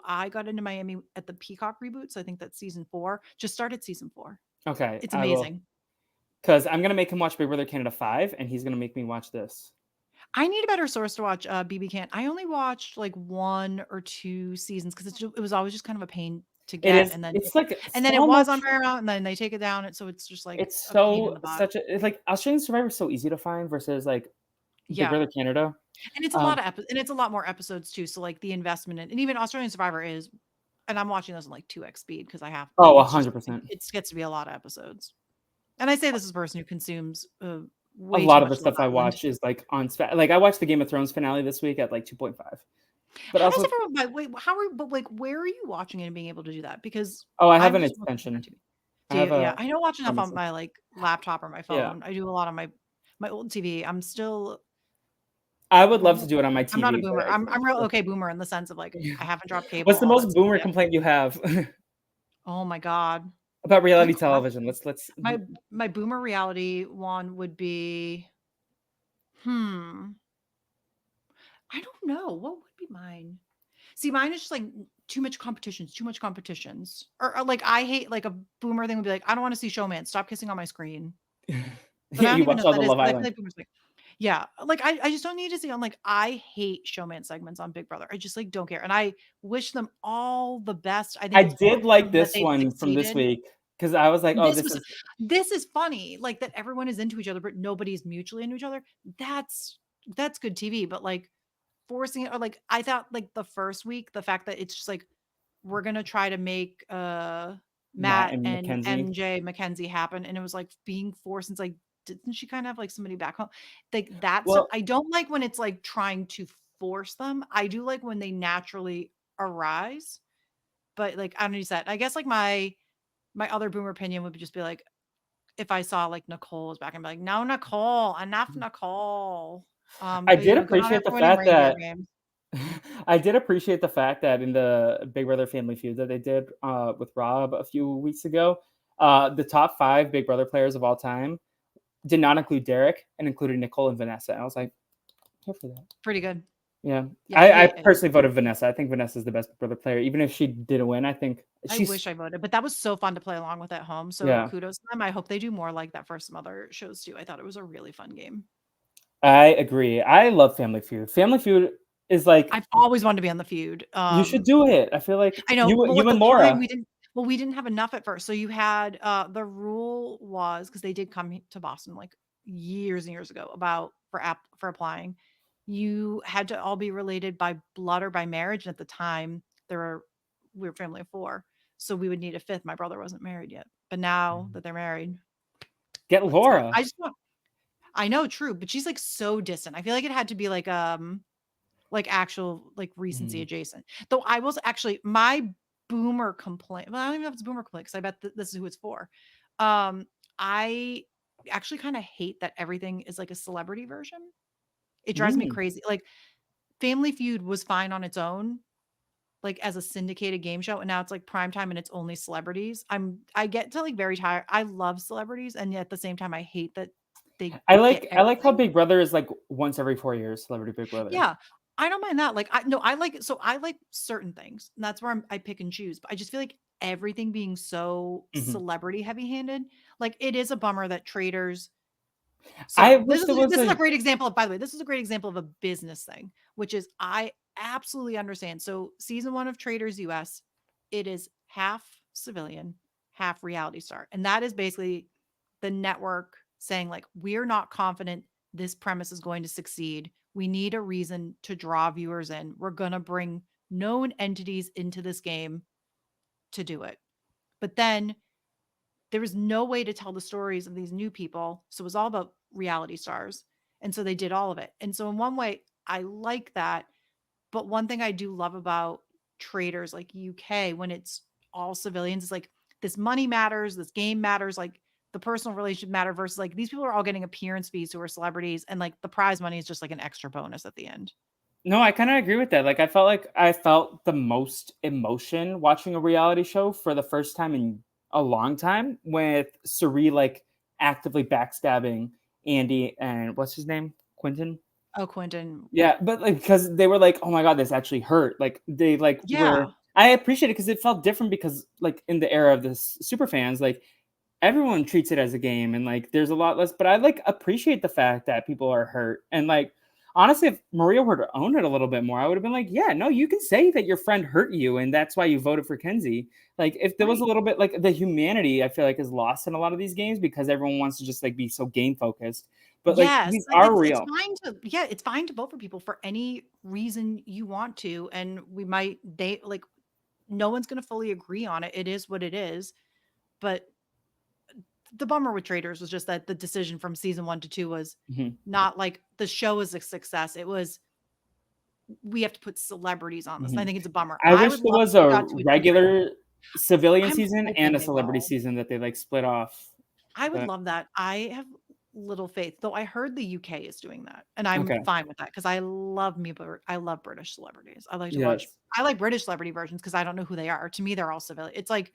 I got into Miami at the Peacock reboot, so I think that's season 4. Just started season 4. Okay, It's I will, amazing. because I'm going to make him watch Big Brother Canada 5, and he's going to make me watch this. I need a better source to watch BB Can. I only watched like 1 or 2 seasons because it was always just kind of a pain to It get, is. It's and then it so was on much. Paramount, and then they take it down, and so it's just like It's a pain in so the butt. such a. It's like Australian Survivor is so easy to find versus like Big Yeah. Brother Canada. And it's a Um, lot of and it's a lot more episodes too. So like the investment and even Australian Survivor is, and I'm watching those in like 2x speed because I have oh, it's just 100%. it gets to be a lot of episodes. And I say this as a person who consumes A way too lot of the much Love stuff I Island. watch is like on like I watched the Game of Thrones finale this week at like 2.5. But How does also, everyone wait, how are but like where are you watching it and being able to do that? Because oh, I have I'm an just watching it on extension. TV. I Do you? have Yeah, a I don't watch enough on pharmacy. my like laptop or my Yeah. phone. I do a lot on my old TV. I'm still I would love to well, do it on my I'm not a TV, but boomer. I'm real okay boomer in the sense of like I haven't dropped cable, what's the all that most stuff boomer yet. complaint you have Oh my god. about Good reality television? question. My my boomer reality one would be hmm, I don't know. What would be mine? See, mine is just like too much competitions. Or like I hate like a boomer thing would be like, I don't want to see Showman. Stop kissing on my screen. But I don't You even know watch if all that the is Love because I feel Island. like boomers like, yeah, like I just don't need to see on like I hate Showman segments on Big Brother. I just like don't care. And I wish them all the best. I think I it's did like awesome that this they've one from this succeeded. week because I was like, oh, This this was is this is funny, like, that everyone is into each other, but nobody's mutually into each other. That's that's good TV, but, like, forcing it or, like, I thought, like, the first week, the fact that it's just like, we're gonna try to make, Matt Matt and and Mackenzie. MJ Mackenzie happen, and it was, like, being forced, and it's like, didn't she kinda have, like, somebody back home? Like, that stuff Well, I don't like when it's, like, trying to force them. I do like when they naturally arise, but, like, I don't use that. I guess, like, my other boomer opinion would just be like, if I saw like Nicole was back, I'd be like, "No, Nicole, enough Nicole." I But, you did know, good on her appreciate the for winning fact reindeer that games. I did appreciate the fact that in the Big Brother Family Feud that they did with Rob a few weeks ago, the top 5 Big Brother players of all time did not include Derek and included Nicole and Vanessa. And I was like, here for that. Pretty good. Yeah. Yeah, I personally voted Vanessa. I think Vanessa's the best Big Brother player. Even if she didn't win, I think I she's, wish I voted, but that was so fun to play along with at home, so yeah, kudos to them. I hope they do more like that for some other shows too. I thought it was a really fun game. I agree. I love Family Feud. Family Feud is like, I've always wanted to be on The Feud. you should do it. I feel like I know, you but and the line Laura. we didn't have enough at first. So you had the rule was because they did come to Boston like years and years ago about for applying. You had to all be related by blood or by marriage. And at the time, we were a family of 4. So we would need a fifth. My brother wasn't married yet. But now that they're married, Get let's go. Laura. I know, true, but she's like so distant. I feel like it had to be like actual like recency Mhm. adjacent. Though I was actually my boomer complaint. Well, I don't even know if it's a boomer complaint because I bet this is who it's for. I actually kind of hate that everything is like a celebrity version. It drives me Mm. crazy. Like Family Feud was fine on its own, like as a syndicated game show, and now it's like prime time and it's only celebrities. I get to like very tired. I love celebrities, and yet at the same time, I hate that they get I like how everything. Big Brother is like once every 4 years, Celebrity Big Brother. Yeah, I don't mind that, like, I no, I like so I like certain things, and that's where I pick and choose, but I just feel like everything being so Mhm. celebrity heavy-handed, like, it is a bummer that traders I so, wish there was this is a a great example of by the way, this is a great example of a business thing, which is I absolutely understand. So, season 1 of Traders US, it is half civilian, half reality star, and that is basically the network saying, like, "We're not confident this premise is going to succeed. We need a reason to draw viewers in. We're gonna bring known entities into this game to do it." But then there was no way to tell the stories of these new people. So it was all about reality stars. And so they did all of it. And so in one way, I like that. But one thing I do love about traders like UK when it's all civilians is like this money matters, this game matters. Like the personal relationship matter versus like these people are all getting appearance fees who are celebrities, and like the prize money is just like an extra bonus at the end. No, I kind of agree with that. Like I felt the most emotion watching a reality show for the first time in a long time with Suri like actively backstabbing Andy and what's his name? Quentin? Oh, Quentin. Yeah, but like because they were like, "Oh my god, this actually hurt." Like they like were Yeah. I appreciate it because it felt different because like in the era of the super fans, like everyone treats it as a game and like there's a lot less, but I like appreciate the fact that people are hurt. And like honestly, if Maria were to own it a little bit more, I would have been like, yeah, no, you can say that your friend hurt you and that's why you voted for Kenzie. Like if there was a Right. little bit like the humanity, I feel like is lost in a lot of these games because everyone wants to just like be so game focused. But like Yes, these like are it's real. fine to yeah, it's fine to vote for people for any reason you want to, and we might they like no one's going to fully agree on it. It is what it is, but the bummer with Traders was just that the decision from season 1 to 2 was Mhm. not like the show is a success. It was we have to put celebrities on this. And I Mhm. think it's a bummer. I I wish would there love was if we a got to a 2-3. regular civilian I'm season and hoping a they celebrity will. season that they like split off. I would But love that. I have little faith, though I heard the UK is doing that, and I'm okay. fine with that because I love British celebrities. I like to watch Yes. I like British celebrity versions because I don't know who they are. To me, they're all civilian. It's like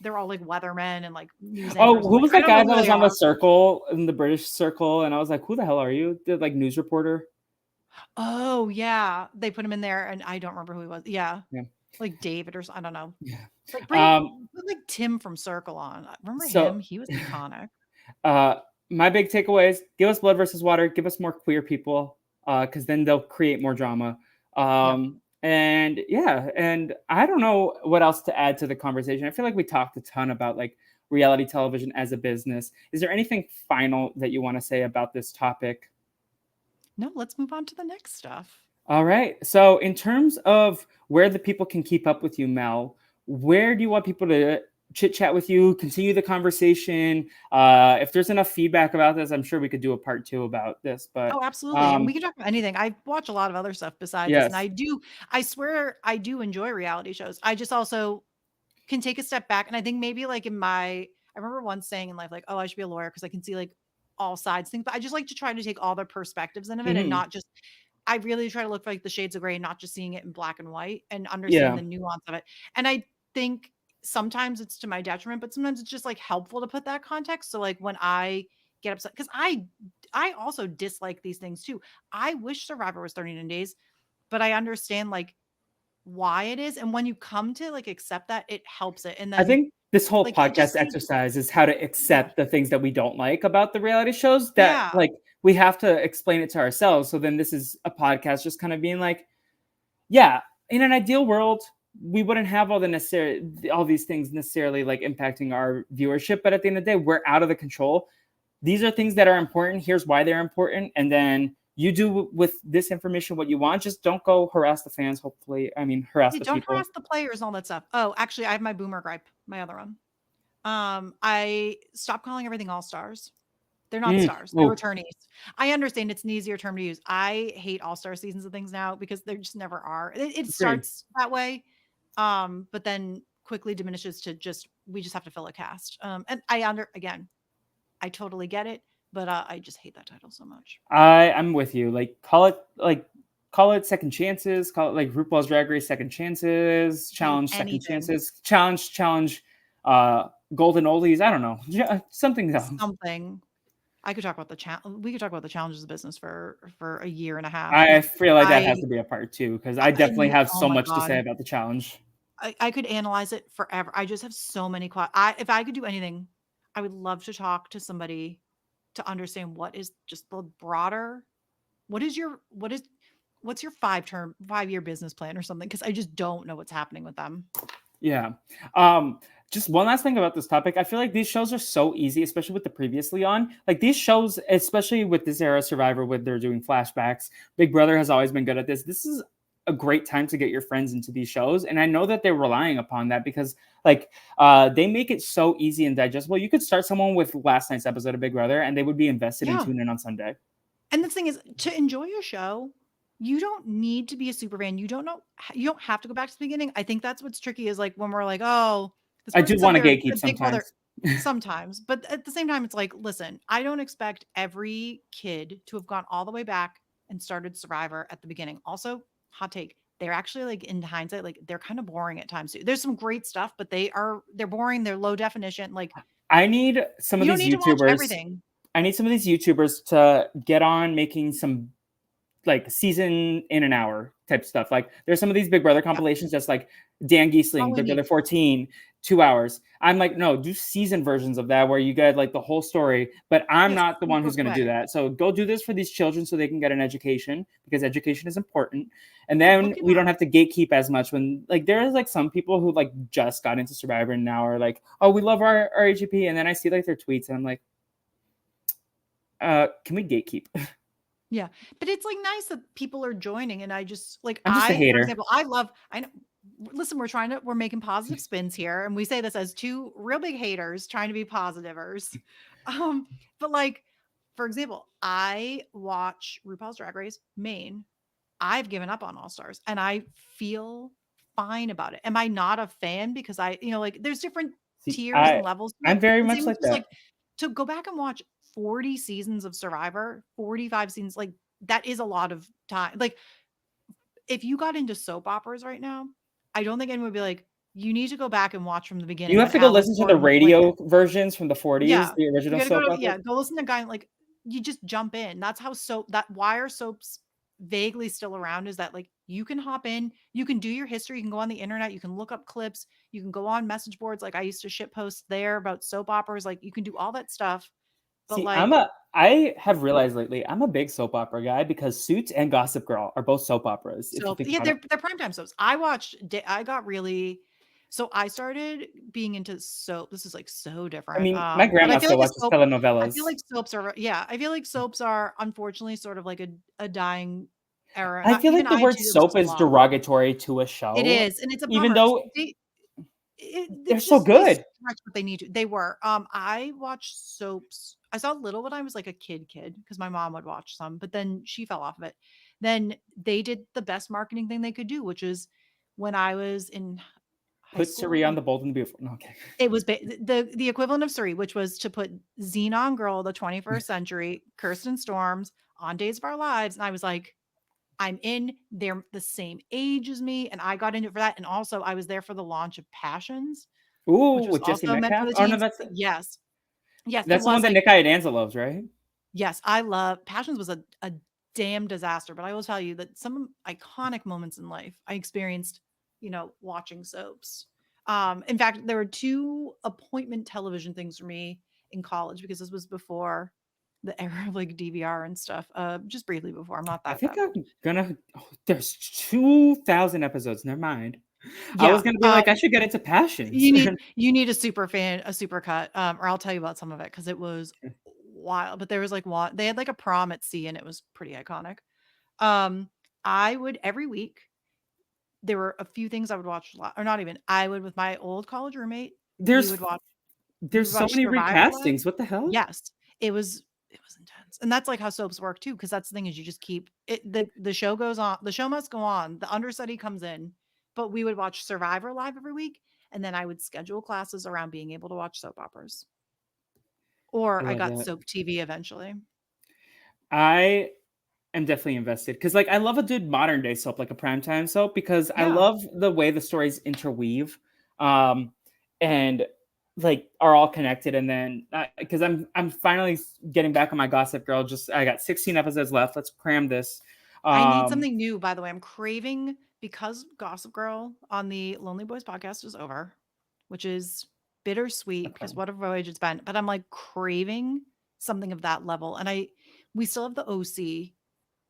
they're all like weathermen and like news Oh, anchors. I'm who like, was I that don't know guy who that was they on the are. circle in the British circle? And I was like, who the hell are you? The like news reporter. Oh, yeah. They put him in there, and I don't remember who he was. Yeah. Yeah. Like David or I don't know. Yeah. Like Um, put like Tim from Circle on. Remember so him? He was iconic. uh my big takeaways, give us blood versus water, give us more queer people, because then they'll create more drama. Yep. And yeah, and I don't know what else to add to the conversation. I feel like we talked a ton about like reality television as a business. Is there anything final that you want to say about this topic? No, let's move on to the next stuff. All right. So, in terms of where the people can keep up with you, Mel, where do you want people to chit chat with you, continue the conversation? If there's enough feedback about this, I'm sure we could do a part two about this. But Oh, absolutely. And we um, can talk about anything. I watch a lot of other stuff besides this. And yes. I swear I do enjoy reality shows. I just also can take a step back. And I think maybe like I remember once saying in life, like, oh, I should be a lawyer because I can see like all sides things. But I just like to try to take all the perspectives in of it and Mhm. not just, I really try to look for like the shades of gray and not just seeing it in black and white and understand Yeah. the nuance of it. And I think sometimes it's to my detriment, but sometimes it's just like helpful to put that context. So like when I get upset, because I also dislike these things too. I wish Survivor was 39 days, but I understand like why it is. And when you come to like accept that, it helps it. And I then think this whole like it podcast just seems exercise is how to yeah. accept the things that we don't like about the reality shows that Yeah. like we have to explain it to ourselves. So then this is a podcast just kind of being like, yeah, in an ideal world, we wouldn't have all these things necessarily like impacting our viewership. But at the end of the day, we're out of the control. These are things that are important. Here's why they're important. And then you do with this information what you want. Just don't go harass the fans, hopefully. I mean, harass Yeah, the don't people. harass the players and all that stuff. Oh, actually, I have my boomer gripe, my other one. I stopped calling everything all stars. They're not Mm. stars. They're Oh, returnees. I understand it's an easier term to use. I hate all-star seasons of things now because there just never are. It agree. starts that way, but then quickly diminishes to just we just have to fill a cast. And again, I totally get it, but I just hate that title so much. I'm with you. Call it second chances. Call it like RuPaul's Drag Race second chances. Like Challenge second anything, chances. Challenge. Golden oldies. I don't know. Something else. something. I could talk about the we could talk about the challenges of business for a year and a half. I feel like that I, has to be a part two because I definitely and have oh so my much to say god, about the challenge. I could analyze it forever. I just have so many if I could do anything, I would love to talk to somebody to understand what is just the broader what is what's your 5-year business plan or something because I just don't know what's happening with them. Yeah. Um, just one last thing about this topic. I feel like these shows are so easy, especially with the previously on. Like these shows, especially with this era of Survivor, where they're doing flashbacks. Big Brother has always been good at this. This is a great time to get your friends into these shows, and I know that they're relying upon that because, like, they make it so easy and digestible. You could start someone with last night's episode of Big Brother, and they would be invested in Yeah. tune in on Sunday. And the thing is, to enjoy a show, you don't need to be a super fan. You don't have to go back to the beginning. I think that's what's tricky is like when we're like, oh, this I do person's so want to good or gatekeep Big Brother. sometimes. sometimes, but at the same time, it's like, listen, I don't expect every kid to have gone all the way back and started Survivor at the beginning. Also, hot take, they're actually like in hindsight, like they're kind of boring at times too. There's some great stuff, but they're boring, they're low definition. Like I need some of you don't these need to watch YouTubers. everything. I need some of these YouTubers to get on making some like season in an hour type stuff. Like there's some of these Big Brother Yeah, compilations that's like Dan that's all Giesling, we Big Brother need. 14, 2 hours. I'm like, no, do season versions of that where you get like the whole story. But I'm Yes, not the it one goes who's going to do away. that. So go do this for these children so they can get an education because education is important. And Yeah, then book it we don't up. have to gatekeep as much when like there's like some people who like just got into Survivor and now are like, oh, we love our AGP. And then I see like their tweets and I'm like, can we gatekeep? Yeah, but it's, like, nice that people are joining, and I just like, I'm just a for hater. example, I know listen, we're making positive spins here, and we say this as 2 real big haters trying to be positivers. Um, but, like, for example, I watch RuPaul's Drag Race Maine. I've given up on All Stars, and I feel fine about it. Am I not a fan because like, there's different See, tiers and levels to I'm it, very and same much with like just, that. like, to go back and watch 40 seasons of Survivor, 45 seasons, like, that is a lot of time. Like, if you got into soap operas right now, I don't think anyone would be like, "You need to go back and watch from the You beginning have when to go Alan listen to the Gordon played it." radio versions from the 40s, Yeah. the You original gotta go soap to operas. go listen to guy like, you just jump in. That's how why are soaps vaguely still around is that, like, you can hop in, you can do your history, you can go on the internet, you can look up clips, you can go on message boards, like, I used to shit post there about soap operas, like, you can do all that stuff, but, See, like, I have realized lately I'm a big soap opera guy because Suits and Gossip Girl are both soap operas. If you soap think yeah, about it, they're primetime soaps. I got really so I started being into soap. This is, like, so I different, mean, my but grandma still watches I feel telenovelas. like soaps are yeah, I feel like soaps are unfortunately sort of like a dying era, and I feel even like the I word too, there was soap just a is lot. derogatory to a It show, is, and it's a even bummer. though they're It's so just they good. stretch what they need to. They were. I watched soaps. I saw little when I was like a kid, because my mom would watch some, but then she fell off of it. Then they did the best marketing thing they could do, which is when I was in high Put school, Suri on like the Bold and the Beautiful. No, okay. it was the equivalent of Suri, which was to put Xenon Girl, the 21st century, Kirsten Storms on Days of Our Lives, and I was like, I'm in. They're the same age as me, and I got into it for that. And also, I was there for the launch of Passions, Ooh, which was with Jesse also meant for Metcalf. the Oh no, teens. Yes. Yes, it that's the one was that like Nick Iadanza loves, right? yes, I love Passions was a damn disaster, but I will tell you that some iconic moments in life I experienced, watching soaps. In fact, there were 2 appointment television things for me in college because this was before the era of, like, DVR and stuff, just briefly before, I'm not I that think old. I'm gonna. Oh, there's 2,000 episodes. Never mind. I was Yeah, gonna be like, I should get into Passions. you need a super fan, a super cut, or I'll tell you about some of it because it was wild. But there was like one, they had like a prom at sea, and it was pretty iconic. Um, I would every week. There were a few things I would watch, or not even. I would with my old college roommate. We there's would watch. We there's would so watch many Survivor Live. recastings. What the hell? Yes, it was intense, and that's like how soaps work too. Because that's the thing is you just keep it. The show goes on. The show must go on. The understudy comes in, but we would watch Survivor Live every week, and then I would schedule classes around being able to watch soap operas. I Or I love got that. soap TV eventually. I am definitely invested because, like, I love a good modern day soap, like a primetime soap, because I Yeah, love the way the stories interweave, um, and like are all connected. And then because I'm finally getting back on my Gossip Girl. Just I got 16 episodes left. Let's cram this. I need Um, something new. By the way, I'm craving because Gossip Girl on the Lonely Boys podcast is over, which is bittersweet because okay. what a voyage it's been. But I'm like craving something of that level, and we still have the OC.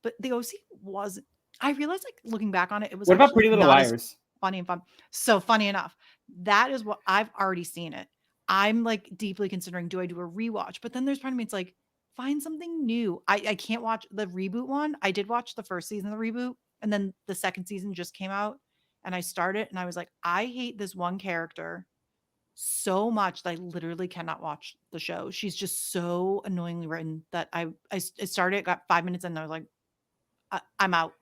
But the OC was I realized, like, looking back on it, it was What about actually Pretty Little not as Liars? funny and fun. So, funny enough, that is what I've already seen it. I'm, like, deeply considering, do I do a rewatch? But then there's part of me, it's like, find something new. I can't watch the reboot one. I did watch the 1st season of the reboot, and then the 2nd season just came out, and I started, and I was like, "I hate this one character so much that I literally cannot watch the show." She's just so annoyingly written that I started, got 5 minutes in, and I was like, I'm out.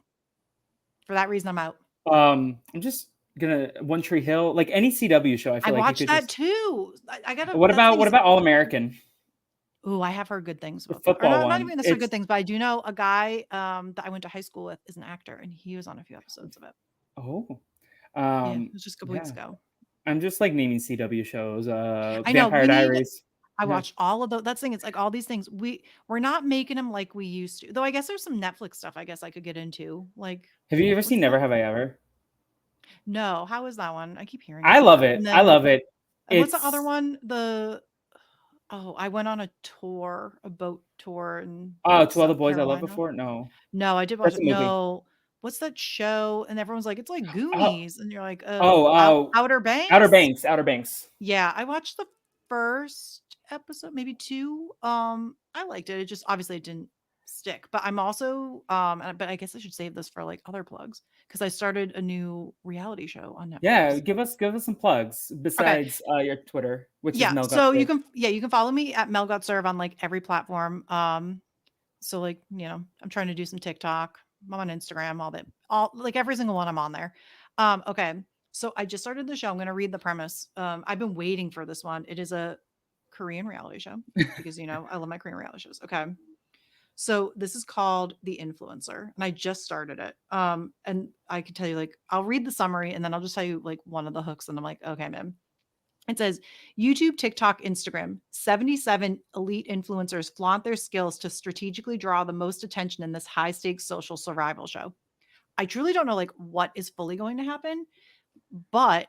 For that reason, I'm out. I'm just gonna One Tree Hill, like any CW show. I I feel like you watched could that just. too. I gotta What that's the about thing what is about All American, ooh, I have heard good things the about that. Or football not one? even necessarily good It's things, but I do know a guy, that I went to high school with is an actor, and he was on a few episodes of it. oh, Yeah, it was just a couple weeks yeah. ago. I'm just like naming CW shows. I know, Vampire we need Diaries. I Yeah. watched all of those. That's the thing, it's like all these things, we're not making them like we used to. Though I guess there's some Netflix stuff I guess I could get into, like, Have you ever seen what's Never that? Have I Ever? No, how is that one? I keep hearing I it's love bad. it. And I then love it. and what's the other It's one? I went on a tour, a boat tour in To All the South Boys I Loved Carolina. Before. No, No, I did watch that's it. a movie. No. What's that show? And everyone's like, "It's like Oh, Goonies," and you're like, oh, oh, Outer Outer Banks?" Banks. Outer Banks. Yeah, I watched the first episode, maybe 2. I liked it. It just obviously it didn't stick. But I'm also, but I guess I should save this for, like, other plugs because I started a new reality show on Yeah, Netflix. give us some plugs Okay. besides your Twitter, which is Yeah, Mel so you Gutser. can you can follow me at Mel Got Serve on, like, every platform. So, like, I'm trying to do some TikTok. I'm on Instagram, all that, all like every single one I'm on there. Okay. So I just started the show. I'm gonna read the premise. I've been waiting for this one. It is a Korean reality show because I love my Korean reality shows. Okay. So this is called The Influencer, and I just started it. And I can tell you, like, I'll read the summary and then I'll just tell you like one of the hooks, and I'm like, okay, man. It says YouTube, TikTok, Instagram. 77 elite influencers flaunt their skills to strategically draw the most attention in this high stakes social survival show. I truly don't know like what is fully going to happen, but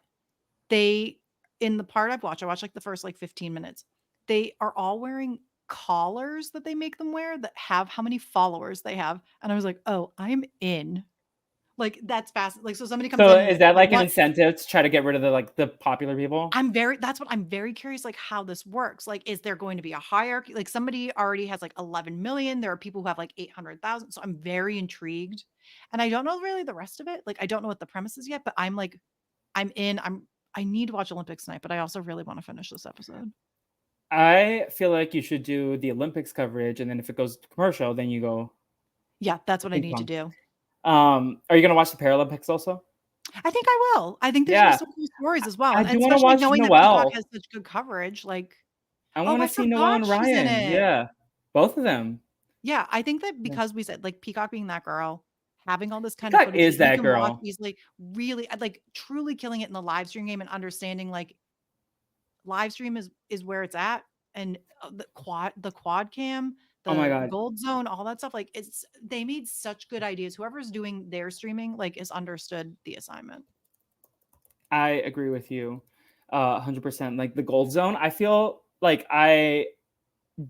they in the part I watched like the first like 15 minutes. They are all wearing collars that they make them wear that have how many followers they have. And I was like, "Oh, I'm in." Like that's fast. Like so somebody comes So in and is that the like an one incentive to try to get rid of the popular people? that's what I'm very curious, like, how this works. Like, is there going to be a hierarchy? Like, somebody already has like 11 million. There are people who have like 800,000. So I'm very intrigued. And I don't know really the rest of it. Like, I don't know what the premise is yet, but I'm like, I'm in. I need to watch Olympics tonight, but I also really want to finish this episode. I feel like you should do the Olympics coverage, and then if it goes to commercial, then you go Yeah, that's what I ping need to pong. do. Are you gonna watch the Paralympics also? I think I will. I think there's Yeah, just some cool stories as well. I And do want to especially watch knowing that Peacock Noelle. has such good coverage. Like, I oh, want to I see Noelle forgot and she's in Ryan. it. Yeah, both of them. Yeah, I think that Yeah. because we said, like, Peacock being that girl, having all this kind of Peacock footage is that you that can watch girl. easily, really, like, truly killing it in the live stream game and understanding, like, live stream is where it's at, and, the quad cam, Oh my the god, gold zone, all that stuff, like, it's they made such good ideas. Whoever's doing their streaming, like, has understood the assignment. I agree with you, 100%. Like the Gold Zone, I feel like I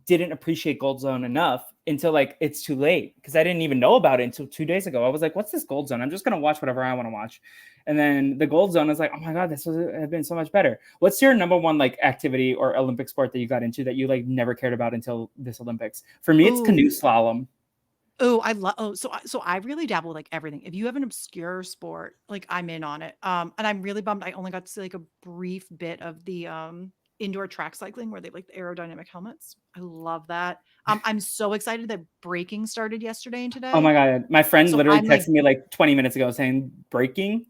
didn't appreciate Gold Zone enough until like it's too late because I didn't even know about it until 2 days ago. I was like, "What's this Gold Zone?" I'm just gonna watch whatever I want to watch, and then the Gold Zone is like, "Oh my god, this would have been so much better." What's your number one like activity or Olympic sport that you got into that you like never cared about until this Olympics? For me, it's canoe Ooh. slalom. Oh, I love so I really dabble, like, everything. If you have an obscure sport, like, I'm in on it. And I'm really bummed I only got to see, like, a brief bit of the, indoor track cycling where they have, like, the aerodynamic helmets. I love that. I'm so excited that breaking started yesterday and Oh today. my god, my friend So literally I'm, like texted me like 20 minutes ago saying breaking,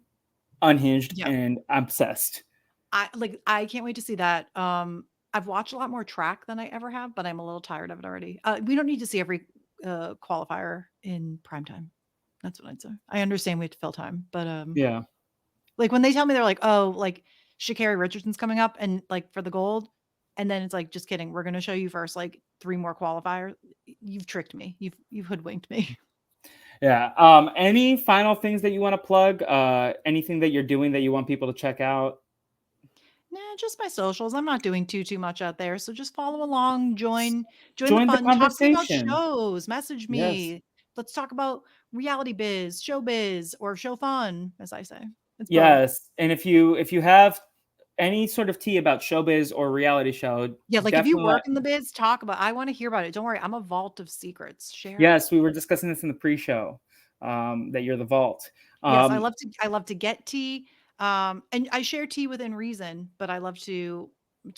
unhinged, yeah, and I'm obsessed. I can't wait to see that. I've watched a lot more track than I ever have, but I'm a little tired of it already. We don't need to see every, qualifier in prime time. That's what I'd say. I understand we have to fill time, but, Yeah. like, when they tell me they're like, "Oh, like, Sha'Carri Richardson's coming up and, like, for the gold," and then it's like, "Just kidding, we're gonna show you first, like, 3 more qualifiers." You've tricked me. You've hoodwinked me. Yeah. Any final things that you want to plug? Anything that you're doing that you want people to check out? Nah, just my socials. I'm not doing too much out there, so just follow along, join the Join the fun, talk to me about conversation. shows, message Yes. me. Let's talk about reality biz, show biz, or show fun, as I say. It's both. Yes. And if you have any sort of tea about showbiz or reality show, Yeah, like, if you definitely work in the biz, talk about I wanna hear about it. Don't worry, I'm a vault of secrets. Share it. yes, we were discussing this in the pre-show. That you're the vault. Yes, Um, I love to get tea, and I share tea within reason, but I love to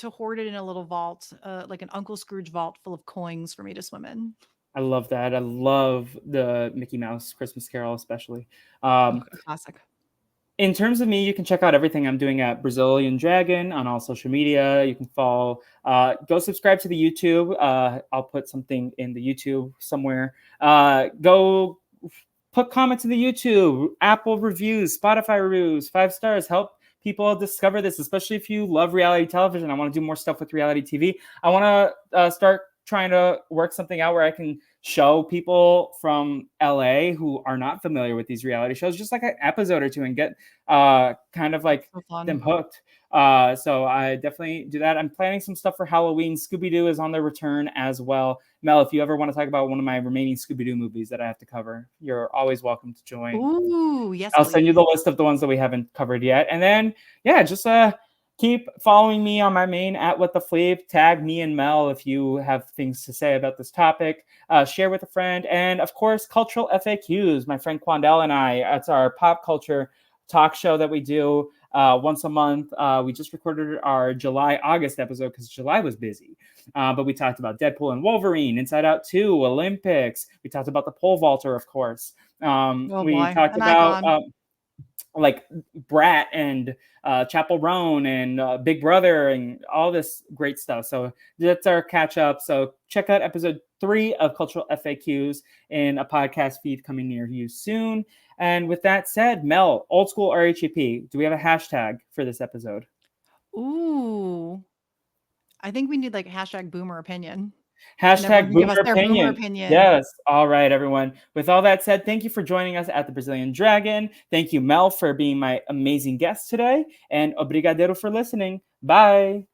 hoard it in a little vault, like an Uncle Scrooge vault full of coins for me to swim in. I love that. I love the Mickey Mouse Christmas Carol, especially. Oh, Um, a classic. in terms of me, you can check out everything I'm doing at Brazilian Dragon on all social media. You can follow, go subscribe to the YouTube. I'll put something in the YouTube somewhere. Go put comments in the YouTube, Apple reviews, Spotify reviews, 5 stars. Help people discover this, especially if you love reality television. I want to do more stuff with reality TV. I want to start trying to work something out where I can show people from LA who are not familiar with these reality shows just like an episode or two and get kind of That's like so fun. them hooked. So I definitely do that. I'm planning some stuff for Halloween. Scooby-Doo is on the return as well. Mel, if you ever want to talk about one of my remaining Scooby-Doo movies that I have to cover, you're always welcome to join. Ooh, yes, I'll send you the please. list of the ones that we haven't covered yet. And then, yeah, just keep following me on my main at What the Fleep. Tag me and Mel if you have things to say about this topic. Share with a friend. And of course, Cultural FAQs. My friend Quandel and I, it's our pop culture talk show that we do once a month. We just recorded our July-August episode because July was busy. But we talked about Deadpool and Wolverine, Inside Out 2, Olympics. We talked about the pole vaulter, of course. Oh We boy, talked an about icon. like Brat and Chapel Roan and Big Brother and all this great stuff. So that's our catch up. So check out episode 3 of Cultural FAQs in a podcast feed coming near you soon. And with that said, Mel, old school RHEP, do we have a hashtag for this episode? Ooh, I think we need like hashtag boomer opinion, and everyone Hashtag can give us boomer their boomer opinion. opinion. Yes. All right, everyone. With all that said, thank you for joining us at the Brazilian Dragon. Thank you, Mel, for being my amazing guest today. And obrigadero for listening. Bye.